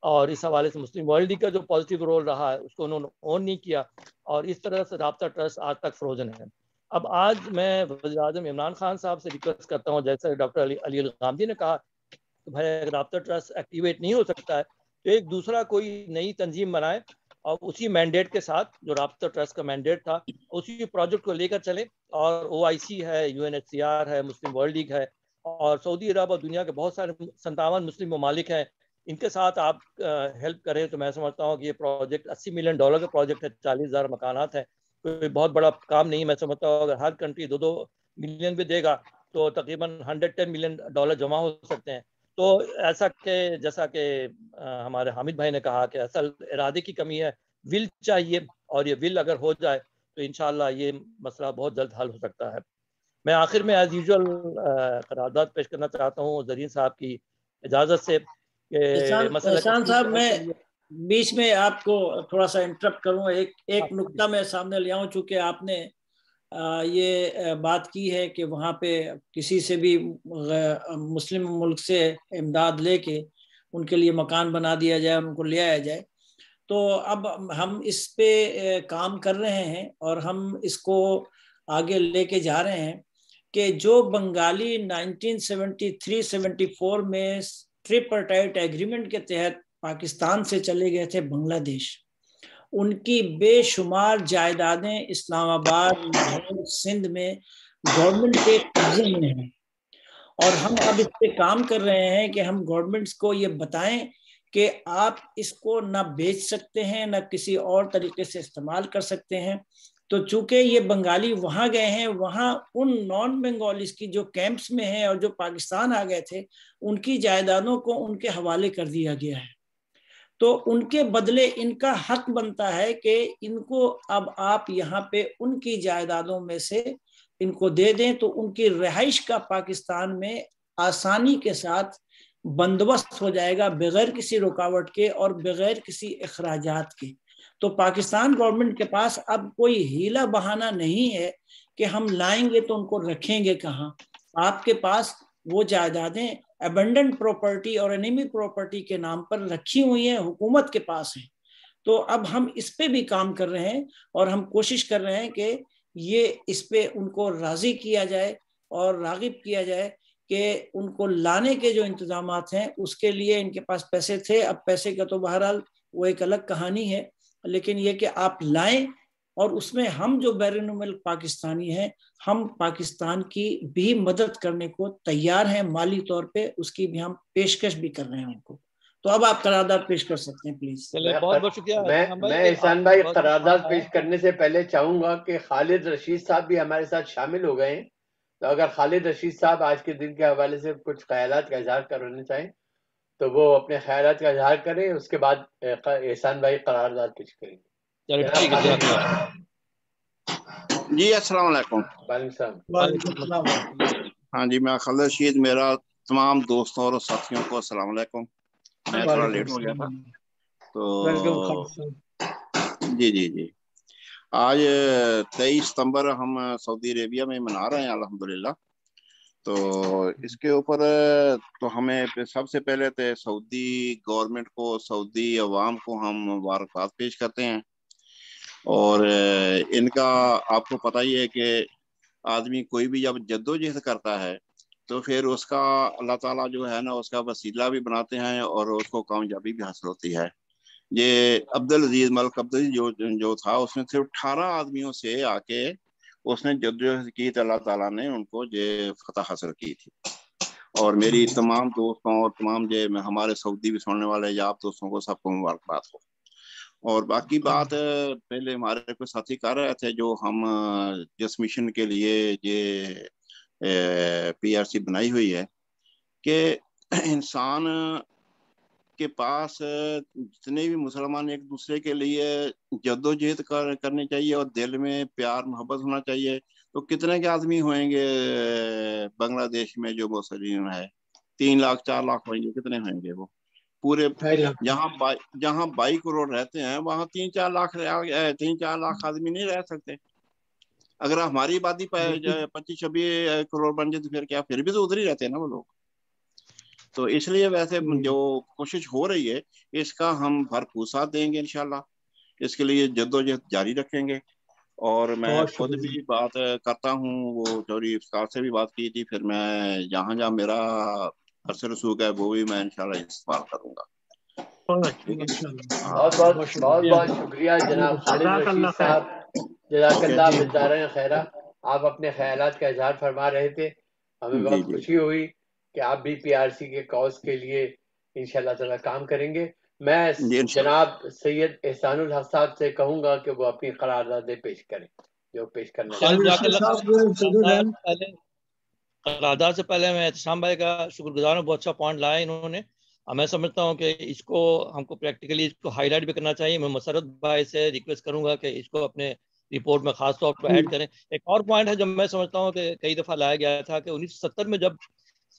اور اس حوالے سے مسلم ورلڈ لیگ کا جو پازیٹیو رول رہا ہے اس کو انہوں نے اون نہیں کیا، اور اس طرح سے رابطہ ٹرسٹ آج تک فروزن ہے. اب آج میں وزیر اعظم عمران خان صاحب سے ریکویسٹ کرتا ہوں، جیسے ڈاکٹر علی الغامدی نے کہا کہ بھائی اگر رابطہ ٹرسٹ ایکٹیویٹ نہیں ہو سکتا ہے تو ایک دوسرا کوئی نئی تنظیم بنائے، اور اسی مینڈیٹ کے ساتھ جو رابطہ ٹرسٹ کا مینڈیٹ تھا اسی پروجیکٹ کو لے کر چلیں. اور OIC ہے، UNHCR ہے، مسلم ورلڈ لیگ ہے، اور سعودی عرب اور دنیا کے بہت سارے 57 مسلم ممالک ہیں ان کے ساتھ آپ ہیلپ کریں تو میں سمجھتا ہوں کہ یہ پروجیکٹ $80 ملین کا پروجیکٹ ہے، 40,000 مکانات ہیں، کوئی بہت بڑا کام نہیں ہے۔ میں سمجھتا ہوں اگر ہر کنٹری 2 ملین بھی دے گا تو تقریباً $110 ملین جمع ہو سکتے ہیں۔ تو ایسا کہ جیسا کہ ہمارے حامد بھائی نے کہا کہ اصل ارادے کی کمی ہے، ول چاہیے، اور یہ ول اگر ہو جائے تو انشاءاللہ یہ مسئلہ بہت جلد حل ہو سکتا ہے۔ میں آخر میں ایز یوزول قرارداد پیش کرنا چاہتا ہوں زرین صاحب کی اجازت سے کہ احسان صاحب میں بیچ میں آپ کو تھوڑا سا انٹرپٹ کروں، ایک نکتہ میں سامنے لے آؤں، چونکہ آپ نے یہ بات کی ہے کہ وہاں پہ کسی سے بھی مسلم ملک سے امداد لے کے ان کے لیے مکان بنا دیا جائے، ان کو لے آیا جائے۔ تو اب ہم اس پہ کام کر رہے ہیں اور ہم اس کو آگے لے کے جا رہے ہیں کہ جو بنگالی 1973-74 میں ٹریپارٹائٹ ایگریمنٹ کے تحت پاکستان سے چلے گئے تھے بنگلہ دیش، ان کی بے شمار جائیدادیں اسلام آباد، لاہور، سندھ میں گورنمنٹ کے قبضے میں ہیں، اور ہم اب اس پہ کام کر رہے ہیں کہ ہم گورنمنٹس کو یہ بتائیں کہ آپ اس کو نہ بیچ سکتے ہیں نہ کسی اور طریقے سے استعمال کر سکتے ہیں۔ تو چونکہ یہ بنگالی وہاں گئے ہیں، وہاں ان نان بنگالیز کی جو کیمپس میں ہیں اور جو پاکستان آ گئے تھے، ان کی جائیدادوں کو ان کے حوالے کر دیا گیا ہے۔ تو ان کے بدلے ان کا حق بنتا ہے کہ ان کو اب آپ یہاں پہ ان کی جائیدادوں میں سے ان کو دے دیں تو ان کی رہائش کا پاکستان میں آسانی کے ساتھ بندوبست ہو جائے گا، بغیر کسی رکاوٹ کے اور بغیر کسی اخراجات کے۔ تو پاکستان گورنمنٹ کے پاس اب کوئی ہیلا بہانہ نہیں ہے کہ ہم لائیں گے تو ان کو رکھیں گے کہاں۔ آپ کے پاس وہ جائیدادیں ابنڈنٹ پراپرٹی اور انیمی پراپرٹی کے نام پر رکھی ہوئی ہیں، حکومت کے پاس ہیں۔ تو اب ہم اس پہ بھی کام کر رہے ہیں اور ہم کوشش کر رہے ہیں کہ یہ اس پہ ان کو راضی کیا جائے اور راغب کیا جائے کہ ان کو لانے کے جو انتظامات ہیں اس کے لیے ان کے پاس پیسے تھے، اب پیسے کا تو بہرحال وہ ایک الگ کہانی ہے، لیکن یہ کہ آپ لائیں، اور اس میں ہم جو بیرون ملک پاکستانی ہیں ہم پاکستان کی بھی مدد کرنے کو تیار ہیں، مالی طور پہ اس کی بھی ہم پیشکش بھی کر رہے ہیں ان کو۔ تو اب آپ قرارداد پیش کر سکتے ہیں پلیز۔ بہت بہت شکریہ۔ میں احسان بھائی قرارداد پیش کرنے سے پہلے چاہوں گا کہ خالد رشید صاحب بھی ہمارے ساتھ شامل ہو گئے ہیں، تو اگر خالد رشید صاحب آج کے دن کے حوالے سے کچھ خیالات کا اظہار کرنا چاہیں تو وہ اپنے خیالات کا اظہار کریں، اس کے بعد احسان بھائی قرارداد پیش کریں گے۔ جی السلام علیکم۔ وعلیکم السلام۔ ہاں جی، میں خالد رشید، میرا تمام دوستوں اور ساتھیوں کو السلام علیکم۔ میں تھوڑا لیٹ ہو گیا تھا تو جی آج 23 ستمبر ہم سعودی عربیہ میں منا رہے ہیں الحمدللہ۔ تو اس کے اوپر تو ہمیں سب سے پہلے تو سعودی گورنمنٹ کو، سعودی عوام کو ہم مبارکباد پیش کرتے ہیں، اور ان کا آپ کو پتہ ہی ہے کہ آدمی کوئی بھی جب جدوجہد کرتا ہے تو پھر اس کا اللہ تعالیٰ جو ہے نا اس کا وسیلہ بھی بناتے ہیں اور اس کو کامیابی بھی حاصل ہوتی ہے۔ یہ عبدالعزیز ملک عبدالعزیز جو تھا، اس نے صرف 18 آدمیوں سے آ کے اس نے جدوجہد کی تو اللہ تعالیٰ نے ان کو یہ فتح حاصل کی تھی۔ اور میری تمام دوستوں اور تمام ہمارے سعودی بھی سننے والے یا آپ دوستوں کو سب کو مبارکباد ہو۔ اور باقی بات پہلے ہمارے کوئی ساتھی کر رہے تھے جو ہم جس مشن کے لیے یہ PRC بنائی ہوئی ہے کہ انسان کے پاس جتنے بھی مسلمان ایک دوسرے کے لیے جدوجہد کرنی چاہیے اور دل میں پیار محبت ہونا چاہیے۔ تو کتنے کے آدمی ہوئیں گے بنگلہ دیش میں جو مسلمان ہے؟ 3 لاکھ 4 لاکھ ہوئیں گے، کتنے ہوئیں گے وہ پورے؟ جہاں 22 کروڑ رہتے ہیں وہاں 3-4 لاکھ آدمی نہیں رہ سکتے۔ اگر ہماری آبادی 25-26 کروڑ بن جائے تو پھر کیا، پھر بھی تو ادھر ہی رہتے ہیں نا وہ لوگ۔ تو اس لیے ویسے جو کوشش ہو رہی ہے اس کا ہم بھرپور ساتھ دیں گے انشاءاللہ، اس کے لیے جدوجہد جاری رکھیں گے۔ اور میں خود بھی بات کرتا ہوں، وہ چوری افطار سے بھی بات کی تھی، پھر میں جہاں میرا عرص رسوخ ہے وہ بھی میں انشاءاللہ استعمال کروں گا۔ بہت بہت شکریہ جناب خالد رشید صاحب، جزاک اللہ بالدارین خیرہ۔ آپ اپنے خیالات کا اظہار فرما رہے تھے، ہمیں بہت خوشی ہوئی کہ آپ بھی PRC کے کاز کے لیے انشاءاللہ تعالیٰ کام کریں گے. میں جناب سید احسان الحق صاحب سے کہوں گا کہ وہ اپنی قراردادیں پیش کریں جو پیش کرنا قرارداد سے پہلے میں احتشام بھائی کا شکر گزار ہوں، بہت اچھا پوائنٹ لایا انہوں نے. میں سمجھتا ہوں کہ اس کو ہم کو پریکٹیکلی اس کو ہائی لائٹ بھی کرنا چاہیے. میں مسرت بھائی سے ریکویسٹ کروں گا کہ اس کو اپنے رپورٹ میں خاص طور پر ایڈ کریں. ایک اور پوائنٹ ہے جو میں سمجھتا ہوں کہ کئی دفعہ لایا گیا تھا کہ 1970 میں جب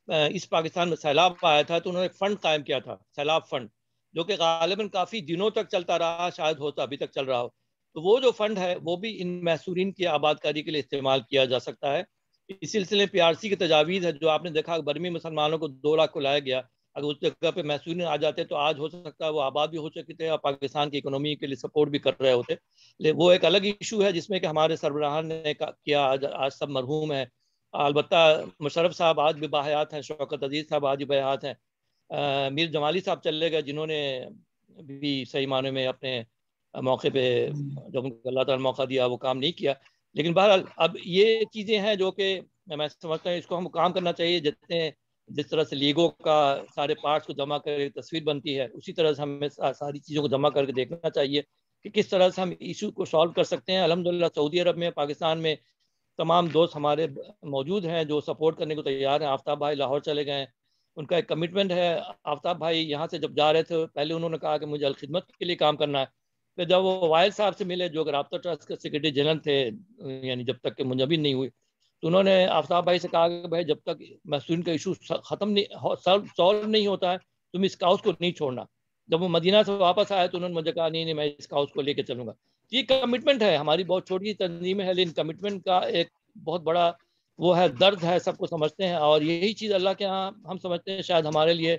اس پاکستان میں سیلاب آیا تھا تو انہوں نے ایک فنڈ قائم کیا تھا، سیلاب فنڈ، جو کہ غالباً کافی دنوں تک چلتا رہا، شاید ہوتا ابھی تک چل رہا ہو. تو وہ جو فنڈ ہے وہ بھی ان محصورین کی آباد کاری کے لیے استعمال کیا جا سکتا ہے. اس سلسلے پی آر سی کی تجاویز ہے جو آپ نے دیکھا برمی مسلمانوں کو 2 لاکھ کو لایا گیا. اگر اس جگہ پہ محصورین آ جاتے تو آج ہو سکتا ہے وہ آباد بھی ہو چکے تھے اور پاکستان کی اکنومی کے لیے سپورٹ بھی کر رہے ہوتے. وہ ایک الگ ایشو ہے جس میں کہ ہمارے سربراہان نے کیا. آج سب مرحوم ہیں، البتہ مشرف صاحب آج بھی باحیات ہیں، شوکت عزیز صاحب آج بھی باحیات ہیں، میر جمالی صاحب چلے گئے جنہوں نے بھی صحیح معنی میں اپنے موقع پہ جب اللہ تعالیٰ نے موقع دیا وہ کام نہیں کیا. لیکن بہرحال اب یہ چیزیں ہیں جو کہ میں سمجھتا ہوں اس کو ہم کام کرنا چاہیے. جس طرح سے لیگوں کا سارے پارٹس کو جمع کر ایک تصویر بنتی ہے، اسی طرح سے ہمیں ساری چیزوں کو جمع کر کے دیکھنا چاہیے کہ کس طرح سے ہم ایشو کو سالو کر سکتے ہیں. الحمدللہ سعودی عرب میں، پاکستان میں تمام دوست ہمارے موجود ہیں جو سپورٹ کرنے کو تیار ہیں. آفتاب بھائی لاہور چلے گئے ہیں، ان کا ایک کمٹمنٹ ہے. آفتاب بھائی یہاں سے جب جا رہے تھے پہلے انہوں نے کہا کہ مجھے الخدمت کے لیے کام کرنا ہے. پھر جب وہ وائل صاحب سے ملے جو کہ رابطہ ٹرسٹ کے سیکرٹری جنرل تھے، یعنی جب تک کہ منجمد نہیں ہوئی، تو انہوں نے آفتاب بھائی سے کہا کہ بھائی جب تک محصورین کا ایشو ختم نہیں سالو نہیں ہوتا ہے تم اس کاؤس کو نہیں چھوڑنا. جب وہ مدینہ سے واپس آئے تو انہوں نے مجھے کہا نہیں میں اس کاؤس کو لے کے چلوں گا. یہ کمٹمنٹ ہے، ہماری بہت چھوٹی تنظیم ہے لیکن کمٹمنٹ کا ایک بہت بڑا وہ ہے، درد ہے، سب کو سمجھتے ہیں. اور یہی چیز اللہ کے ہاں ہم سمجھتے ہیں شاید ہمارے لیے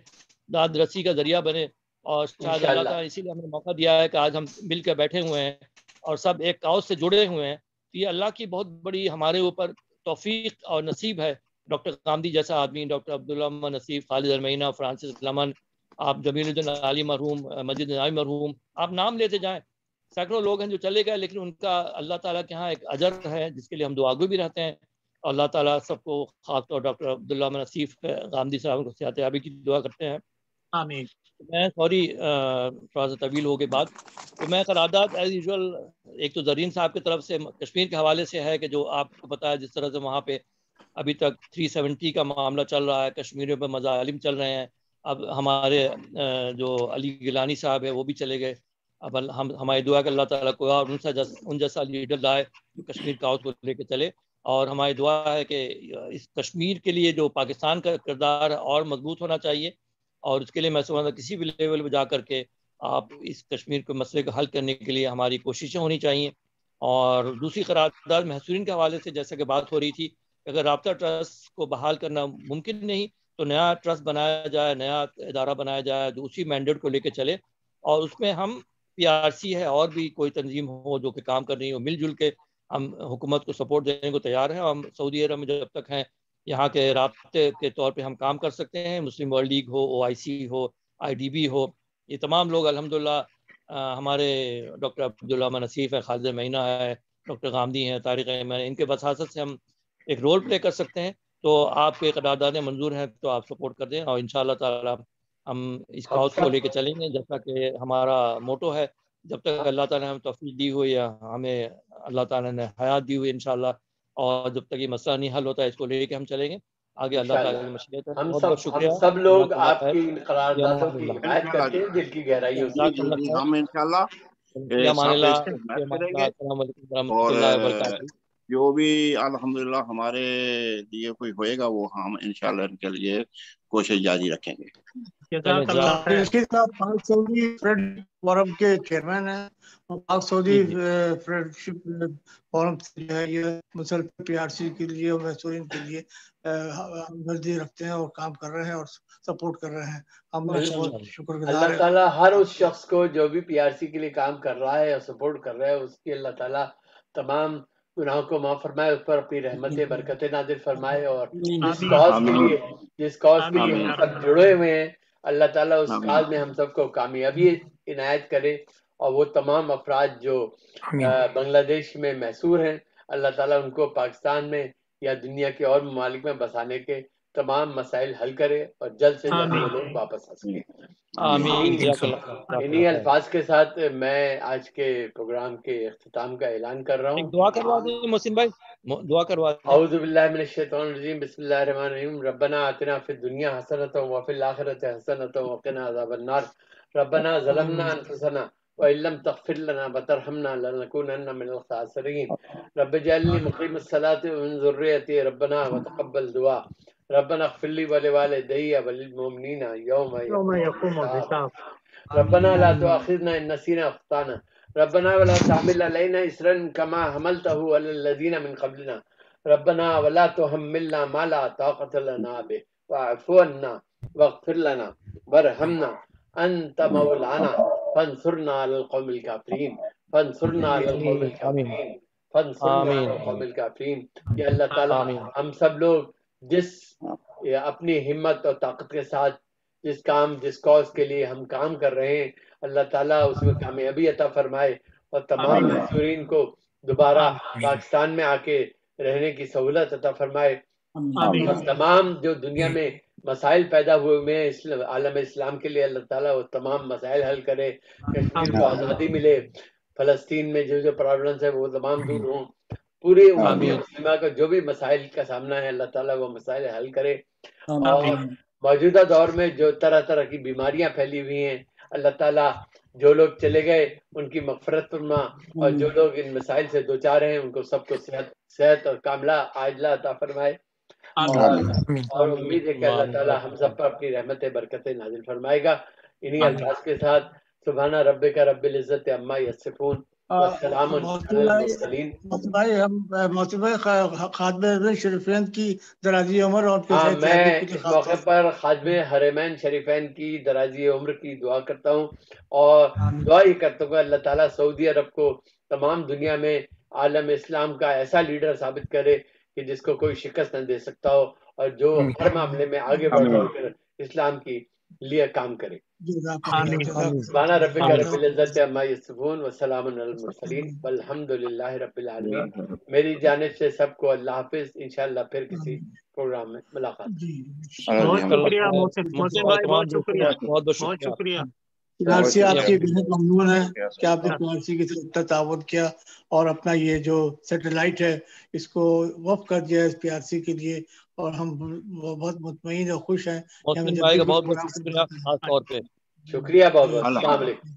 داد رسی کا ذریعہ بنے. اور شاید اللہ تعالیٰ اسی لیے ہمیں موقع دیا ہے کہ آج ہم مل کے بیٹھے ہوئے ہیں اور سب ایک کاؤس سے جڑے ہوئے ہیں. یہ اللہ کی بہت بڑی ہمارے اوپر توفیق اور نصیب ہے. ڈاکٹر غامدی جیسا آدمی، ڈاکٹر عبداللہ نصیف، خالد المینہ، فرانسس لمن، آپ جمیل الدین علی مرحوم، مجید نامی مرحوم، آپ نام لیتے جائیں. سینکڑوں لوگ ہیں جو چلے گئے لیکن ان کا اللہ تعالیٰ کے ہاں ایک اجر ہے جس کے لیے ہم دعاگو بھی رہتے ہیں. اللہ تعالیٰ سب کو، خاص طور ڈاکٹر عبداللہ نصیف غامدی صاحب کو صحت یابی کی دعا کرتے ہیں. آمین. میں سوری تھوڑا سا طویل ہو کے بعد تو میں قرارداد ایز یوزول ایک تو زرین صاحب کی طرف سے کشمیر کے حوالے سے ہے کہ جو آپ کو پتا ہے جس طرح سے وہاں پہ ابھی تک 370 کا معاملہ چل رہا ہے، کشمیریوں پہ مظالم چل رہے ہیں. اب ہمارے جو علی گیلانی صاحب ہے وہ بھی چلے گئے. اب ہماری دعا کہ اللہ تعالیٰ کو اور ان جیسا لیڈر لائے جو کشمیر کاؤس کو لے کے چلے. اور ہماری دعا ہے کہ اس کشمیر کے لیے جو پاکستان کا کردار اور مضبوط ہونا چاہیے اور اس کے لیے میں سمجھتا ہوں کسی بھی لیول پہ جا کر کے آپ اس کشمیر کے مسئلے کو حل کرنے کے لیے ہماری کوششیں ہونی چاہیے. اور دوسری قرارداد محصورین کے حوالے سے جیسا کہ بات ہو رہی تھی، اگر رابطہ ٹرسٹ کو بحال کرنا ممکن نہیں تو نیا ٹرسٹ بنایا جائے، نیا ادارہ بنایا جائے جو اسی مینڈیٹ کو لے کے چلے اور اس میں ہم پی آر سی ہے اور بھی کوئی تنظیم ہو جو کہ کام کر رہی ہو، مل جل کے ہم حکومت کو سپورٹ دینے کو تیار ہیں. ہم سعودی عرب میں جب تک ہیں یہاں کے رابطے کے طور پہ ہم کام کر سکتے ہیں. مسلم ورلڈ لیگ ہو، او آئی سی ہو، آئی ڈی بی ہو، یہ تمام لوگ الحمدللہ ہمارے ڈاکٹر عبداللہ نصیف ہے، خالد مہینہ ہے، ڈاکٹر غامدی ہیں، طارق احمد، ان کے وساطت سے ہم ایک رول پلے کر سکتے ہیں. تو آپ کے قراردادیں منظور ہیں تو آپ سپورٹ کر دیں اور انشاءاللہ تعالی ہم اس کاؤس کو لے کے چلیں گے جیسا کہ ہمارا موٹو ہے. جب تک اللہ تعالیٰ نے ہمیں توفیق دی ہوئی یا ہمیں اللہ تعالیٰ نے حیات دی ہوئی انشاءاللہ، اور جب تک یہ مسئلہ نہیں حل ہوتا ہے اس کو لے کے ہم چلیں گے آگے. اللہ تعالیٰ کی مشیت ہے. بہت بہت شکریہ. ہم سب لوگ آپ کی قراردادوں کی حمایت کرتے ہیں دل کی گہرائیوں سے. ہم انشاءاللہ السلام علیکم ورحمۃ اللہ وبرکاتہ. جو بھی الحمدللہ ہمارے لیے کوئی ہوئے گا وہ ہم انشاءاللہ ان کے لیے کوشش جاری رکھیں گے. پاک سعودی فرینڈ فورم کے چیئرمین ہیں. پاک سعودی فرینڈشپ فورم جو ہے یہ مسلسل پی آر سی کے لیے اور محصورین کے لیے ہمدردی رکھتے ہیں اور کام کر رہے ہیں اور سپورٹ کر رہے ہیں. ہم بہت شکر گزار ہیں. اللہ تعالیٰ ہر اس شخص کو جو بھی پی آر سی کے لیے کام کر رہا ہے اور سپورٹ کر رہا ہے اس کی اللہ تعالیٰ تمام گناہوں کو معاف فرمائے، اس پر اپنی رحمتیں برکتیں نازل فرمائے. اور جس کاز کے لیے ہم سب جڑے ہوئے ہیں اللہ تعالیٰ اس کاز میں ہم سب کو کامیابی عنایت کرے. اور وہ تمام افراد جو بنگلہ دیش میں محصور ہیں اللہ تعالیٰ ان کو پاکستان میں یا دنیا کے اور ممالک میں بسانے کے تمام مسائل حل کرے اور جلد سے جلد وہ لوگ واپس آ سکیں. انہی الفاظ کے ساتھ میں آج کے پروگرام کے اختتام کا اعلان کر رہا ہوں. دعا کروا دیں محسن بھائی, دعا کروا دیں. اعوذ باللہ من الشیطان الرجیم, بسم اللہ الرحمن الرحیم. ربنا آتنا فی الدنیا حسنۃ وفی الآخرۃ حسنۃ وقنا عذاب النار. ربنا ظلمنا انفسنا وإن لم تغفر لنا وترحمنا لنكونن من الخاسرین. رب اجعلنی مقیم الصلاۃ ومن ذریتی ربنا وتقبل دعا. ربنا اغفر لي ولوالدي وللمؤمنين يوم يقوم الحساب. ربنا لا تؤاخذنا إن نسينا أخطأنا. ربنا ولا تحمل علينا إصرا كما حملته على الذين من قبلنا. ربنا ولا تحملنا ما لا طاقة لنا به واعف عنا واغفر لنا وارحمنا أنت مولانا فانصرنا على القوم الكافرين. فانصرنا على القوم الكافرين. فانصرنا على القوم الكافرين. یا اللہ تعالی ہم سب لوگ جس اپنی ہمت اور طاقت کے ساتھ جس کاز کے لیے ہم کام کر رہے ہیں, اللہ تعالیٰ اس میں کامیابی عطا فرمائے اور تمام محصورین کو دوبارہ پاکستان میں آ کے رہنے کی سہولت عطا فرمائے. اور تمام جو دنیا میں مسائل پیدا ہوئے ہیں عالم اسلام کے لیے, اللہ تعالیٰ وہ تمام مسائل حل کرے. کشمیر کو آزادی ملے, فلسطین میں جو پرابلمس ہیں وہ تمام دور ہوں. پوری امت مسلمہ کا جو بھی مسائل کا سامنا ہے, اللہ تعالیٰ وہ مسائل حل کرے. اور موجودہ دور میں جو طرح طرح کی بیماریاں پھیلی ہوئی ہیں, اللہ تعالیٰ جو لوگ چلے گئے ان کی مغفرت فرما, اور جو لوگ ان مسائل سے دوچار ہیں ان کو سب کو صحت اور کاملہ عاجلہ عطا فرمائے. اور امید ہے کہ اللہ تعالیٰ ہم سب پر اپنی رحمت برکتیں نازل فرمائے گا. انہی الفاظ کے ساتھ سبحان ربک رب العزت عما یصفون والسلام علی المرسلین. بھائی ہم محسن بھائی خادم شریفین کی درازی عمر اور میں اس موقع پر خادم حرمین شریفین کی درازی عمر کی دعا کرتا ہوں, اور دعا یہ کرتا ہوں کہ اللہ تعالیٰ سعودی عرب کو تمام دنیا میں عالم اسلام کا ایسا لیڈر ثابت کرے کہ جس کو کوئی شکست نہ دے سکتا ہو, اور جو ہر معاملے میں آگے بڑھ کر اسلام کی لیے کام کرے. سبحان ربک رب العزت عما یصفون وسلام علی المرسلین والحمد للہ رب العالمین. میری جانب سے سب کو اللہ حافظ. انشاءاللہ پھر کسی پروگرام میں ملاقات. بہت شکریہ محسن بھائی, بہت شکریہ, بہت شکریہ. PRC آپ کی بہت ممنون ہے کہ آپ نے PRC کے ساتھ تعاون کیا اور اپنا یہ جو سیٹلائٹ ہے اس کو وقف کر دیا اس PRC کے لیے, اور ہم بہت مطمئن اور خوش ہیں. محسن بھائی کا بہت بہت شکریہ خاص طور پہ. شکریہ بہت بہت. السلام علیکم.